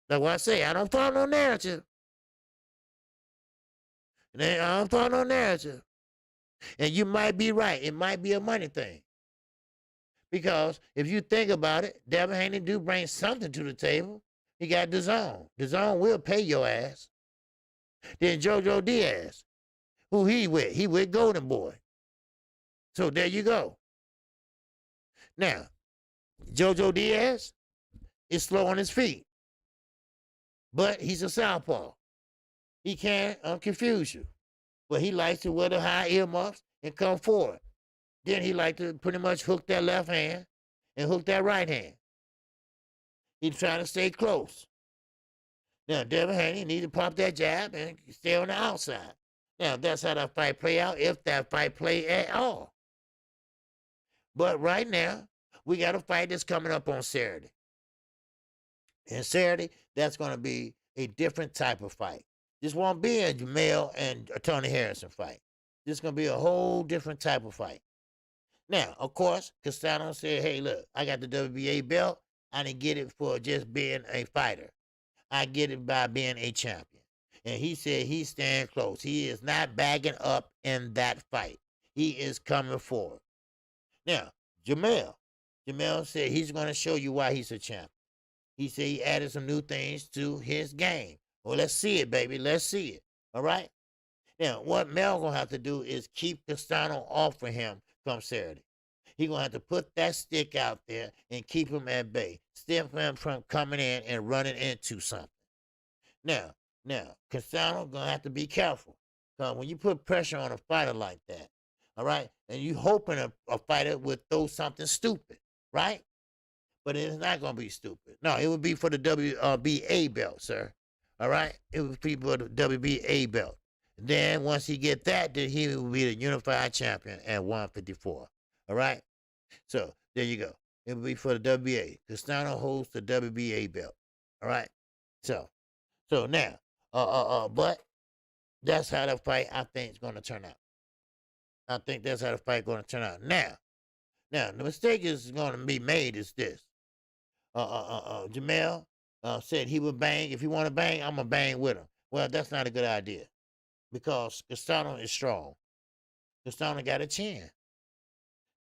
That's why I say I don't follow no narrative. I don't follow no narrative. And you might be right. It might be a money thing. Because if you think about it, Devin Haney do bring something to the table. He got DAZN. DAZN will pay your ass. Then JoJo Diaz. Who he with? He with Golden Boy. So there you go. Now, JoJo Diaz is slow on his feet. But he's a southpaw. He can't confuse you. But he likes to wear the high earmuffs and come forward. Then he likes to pretty much hook that left hand and hook that right hand. He's trying to stay close. Now, Devin Haney needs to pop that jab and stay on the outside. Now, that's how that fight play out, if that fight play at all. But right now, we got a fight that's coming up on Saturday. And Saturday, that's going to be a different type of fight. This won't be a Jamel and Tony Harrison fight. This is going to be a whole different type of fight. Now, of course, Castano said, hey, look, I got the WBA belt. I didn't get it for just being a fighter. I get it by being a champion. And he said he's staying close. He is not backing up in that fight. He is coming forward. Now, Jamel said he's going to show you why he's a champion. He said he added some new things to his game. Well, let's see it, baby. Let's see it. All right? Now, what Mel going to have to do is keep Castano off for him come Saturday. He's going to have to put that stick out there and keep him at bay. Stop him from coming in and running into something. Now, Castano going to have to be careful. Because when you put pressure on a fighter like that, all right, and you hoping a fighter would throw something stupid, right? But it's not going to be stupid. No, it would be for the WBA belt, sir. All right? It would be for the WBA belt. Then once he get that, then he will be the unified champion at 154. All right? So there you go. It will be for the WBA. Castano holds the WBA belt. All right? So now, but that's how the fight I think is going to turn out. I think that's how the fight going to turn out. Now, the mistake is going to be made is this. Jamel said he would bang. If he want to bang, I'm going to bang with him. Well, that's not a good idea because Castano is strong. Castano got a chin.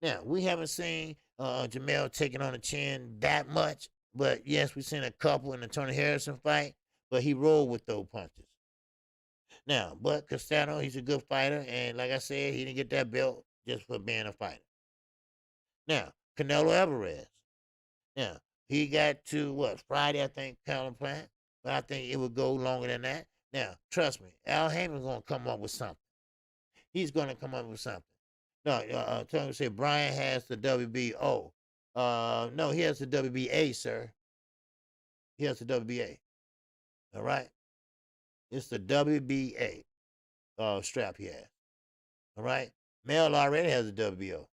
Now, we haven't seen Jamel taking on the chin that much, but yes, we've seen a couple in the Tony Harrison fight, but he rolled with those punches. Now, but Castano, he's a good fighter, and like I said, he didn't get that belt just for being a fighter. Now, Canelo Alvarez. Now, he got to, Friday, I think, Calvin Plant, but I think it would go longer than that. Now, trust me, Al Heyman's going to come up with something. He's going to come up with something. No, Tony said Brian has the WBO. No, he has the WBA, sir. He has the WBA. All right? It's the WBA strap he has. All right? Mel already has the WBO.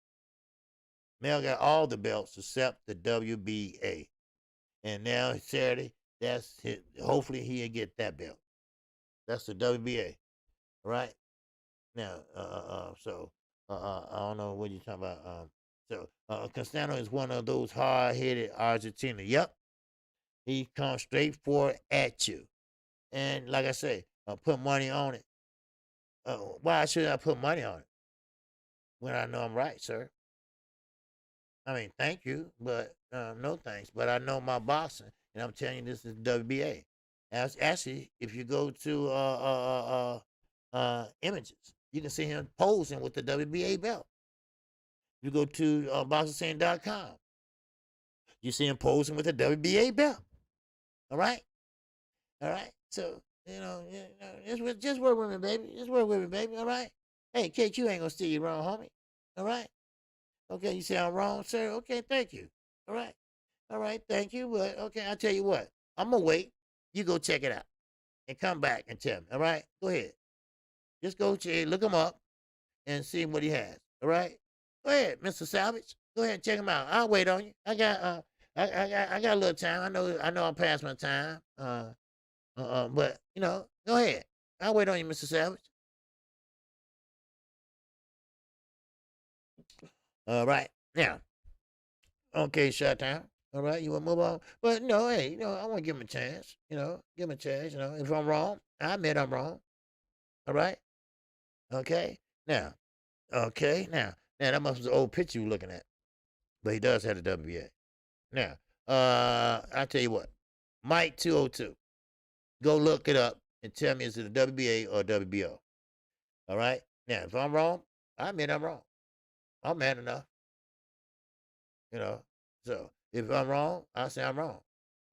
Mel got all the belts except the WBA. And now Saturday, that's his, hopefully he'll get that belt. That's the WBA. All right? Now, I don't know what you're talking about. Castano is one of those hard-headed Argentina. Yep. He comes straight forward at you. And like I say, put money on it. Why should I put money on it when I know I'm right, sir? I mean, thank you, but no thanks. But I know my boxing, and I'm telling you this is WBA. Actually, if you go to images, You can see him posing with the WBA belt. You go to boxerscene.com. You see him posing with the WBA belt. All right? All right? So, just work with me, baby. Just work with me, baby. All right? Hey, KQ ain't gonna steer you wrong, homie. All right? Okay, you say I'm wrong, sir? Okay, thank you. All right? All right, thank you. But, okay, I'll tell you what. I'm gonna wait. You go check it out. And come back and tell me. All right? Go ahead. Just go look him up and see what he has. All right? Go ahead, Mr. Salvage. Go ahead and check him out. I'll wait on you. I got a little time. I know I'm past my time. But go ahead. I'll wait on you, Mr. Savage. All right. Now, okay, shut down. All right, you want to move on? But no, hey, I want to give him a chance. Give him a chance. If I'm wrong, I admit I'm wrong. All right. Okay. Now, that must be the old picture you were looking at. But he does have the WBA. Now, I'll tell you what. Mike 202. Go look it up and tell me is it a WBA or a WBO. All right? Now, if I'm wrong, I admit I'm wrong. I'm man enough. So if I'm wrong, I'll say I'm wrong.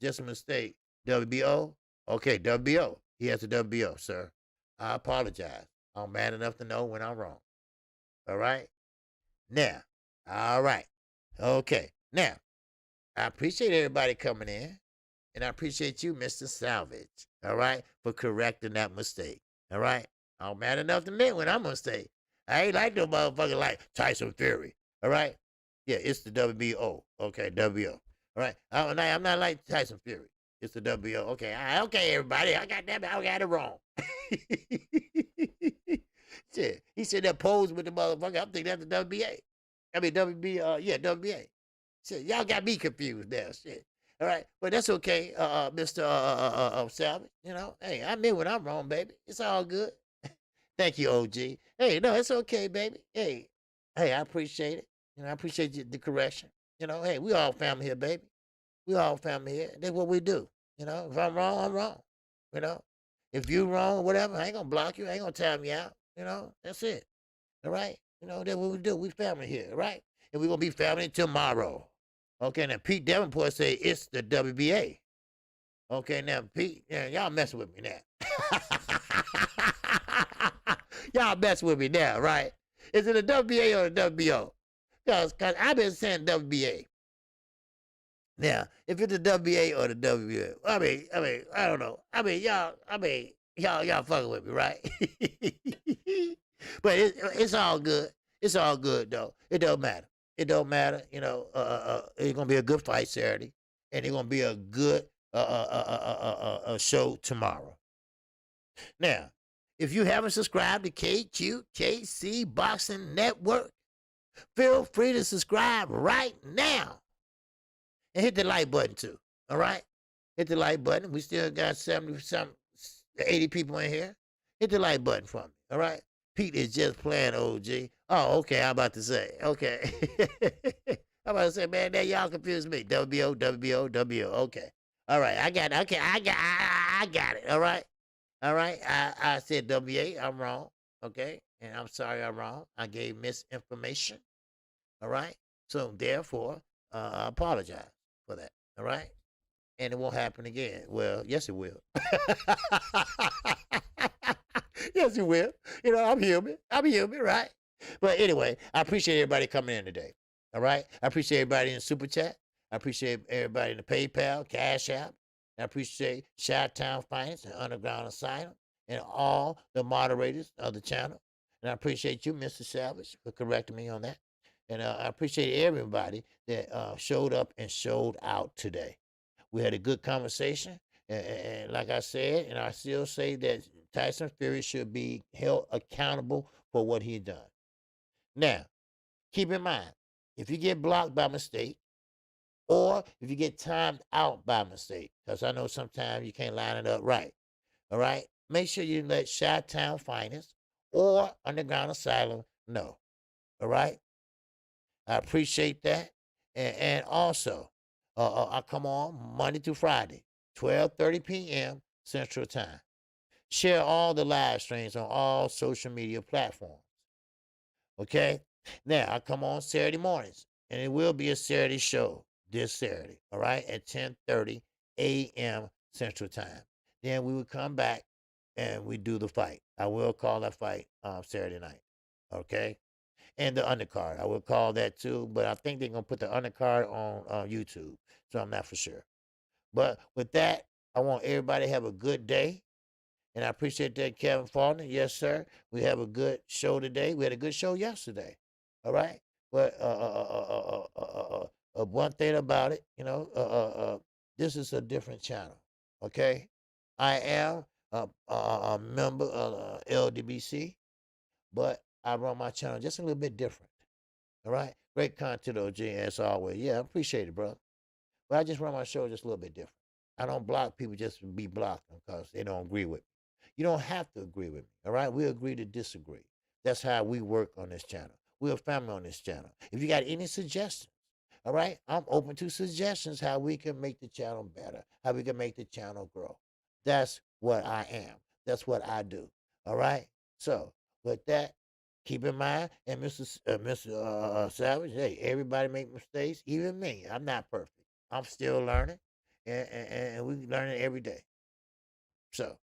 Just a mistake. WBO? Okay, WBO. He has a WBO, sir. I apologize. I'm man enough to know when I'm wrong. All right? Now, all right. Okay. Now, I appreciate everybody coming in. And I appreciate you, Mr. Salvage, all right, for correcting that mistake, all right? I'm mad enough to admit when I'm a mistake. I ain't like no motherfucker like Tyson Fury, all right? Yeah, it's the WBO, okay, WBO, all right? I'm not like Tyson Fury. It's the WBO, okay? Okay, everybody, I got it wrong. Shit, he said that pose with the motherfucker. I'm thinking that's the WBA. I mean, WBA. Shit, y'all got me confused now, shit. All right, but that's okay, Mr. Salvage. Hey, I admit when I'm wrong, baby. It's all good. Thank you, OG. Hey, no, it's okay, baby. Hey, I appreciate it. I appreciate the correction. Hey, we all family here, baby. We all family here. That's what we do. If I'm wrong, I'm wrong. If you wrong or whatever, I ain't gonna block you. I ain't gonna time you out. That's it. All right. That's what we do. We family here, right? And we're gonna be family tomorrow. Okay, now Pete Davenport say it's the WBA. Okay, now Pete, y'all messing with me now. Y'all messing with me now, right? Is it a WBA or a WBO? Because I've been saying WBA. Now, if it's the WBA or the WBO, I don't know. Y'all fucking with me, right? But it's all good. It's all good though. It don't matter. It don't matter. It's gonna be a good fight Saturday, and it's gonna be a good show tomorrow. Now, if you haven't subscribed to KQKC Boxing Network, feel free to subscribe right now, and hit the like button too. All right, hit the like button. We still got 80 people in here. Hit the like button for me. All right. Pete is just playing OG. Oh, okay. I'm about to say. Okay. I'm about to say, man, that y'all confused me. WBO, WBO, WBO. Okay. All right. I got it. Okay. I got it. All right. All right. I said WBA. I'm wrong. Okay. And I'm sorry I'm wrong. I gave misinformation. All right. So therefore, I apologize for that. All right. And it won't happen again. Well, yes, it will. Yes, it will. I'm human. Right? But anyway, I appreciate everybody coming in today. All right? I appreciate everybody in the Super Chat. I appreciate everybody in the PayPal, Cash App. I appreciate Chi-Town Finance and Underground Asylum and all the moderators of the channel. And I appreciate you, Mr. Savage, for correcting me on that. And I appreciate everybody that showed up and showed out today. We had a good conversation. And like I said, and I still say that Tyson Fury should be held accountable for what he done. Now, keep in mind, if you get blocked by mistake, or if you get timed out by mistake, because I know sometimes you can't line it up right, all right? Make sure you let Chi-Town Finance or Underground Asylum know, all right? I appreciate that. And also, I come on Monday through Friday, 12:30 p.m. Central Time. Share all the live streams on all social media platforms. Okay? Now, I come on Saturday mornings, and it will be a Saturday show this Saturday, all right, at 10:30 a.m. Central Time. Then we will come back and we do the fight. I will call that fight Saturday night, okay? And the undercard. I will call that too, but I think they're going to put the undercard on YouTube, so I'm not for sure. But with that, I want everybody to have a good day. And I appreciate that, Kevin Faulkner. Yes, sir. We have a good show today. We had a good show yesterday. All right. But one thing about it, this is a different channel. Okay. I am a member of LDBC, but I run my channel just a little bit different. All right. Great content, OG, as always. Yeah, I appreciate it, bro. But I just run my show just a little bit different. I don't block people just to be blocked because they don't agree with me. You don't have to agree with me, all right? We agree to disagree. That's how we work on this channel. We're a family on this channel. If you got any suggestions, all right, I'm open to suggestions how we can make the channel better, how we can make the channel grow. That's what I am. That's what I do, all right? So with that, keep in mind, and Mr. Savage, hey, everybody make mistakes, even me. I'm not perfect. I'm still learning, and we learning every day. So,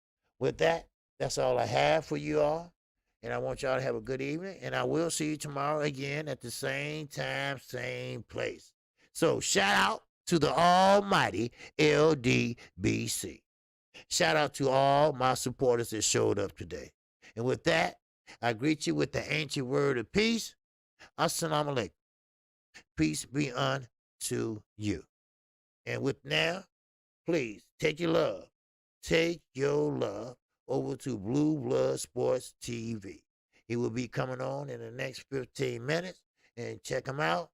with that, that's all I have for you all. And I want y'all to have a good evening. And I will see you tomorrow again at the same time, same place. So, shout out to the almighty LDBC. Shout out to all my supporters that showed up today. And with that, I greet you with the ancient word of peace. Assalamu alaikum. Peace be unto you. And with now, please take your love. Take your love over to Blue Blood Sports TV. He will be coming on in the next 15 minutes, and check him out.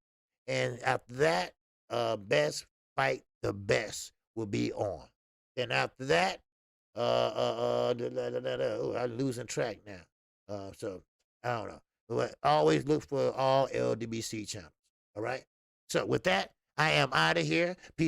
And after that, Best Fight the Best will be on. And after that, I'm losing track now. So I don't know. But always look for all LDBC channels. All right. So with that, I am out of here. Peace.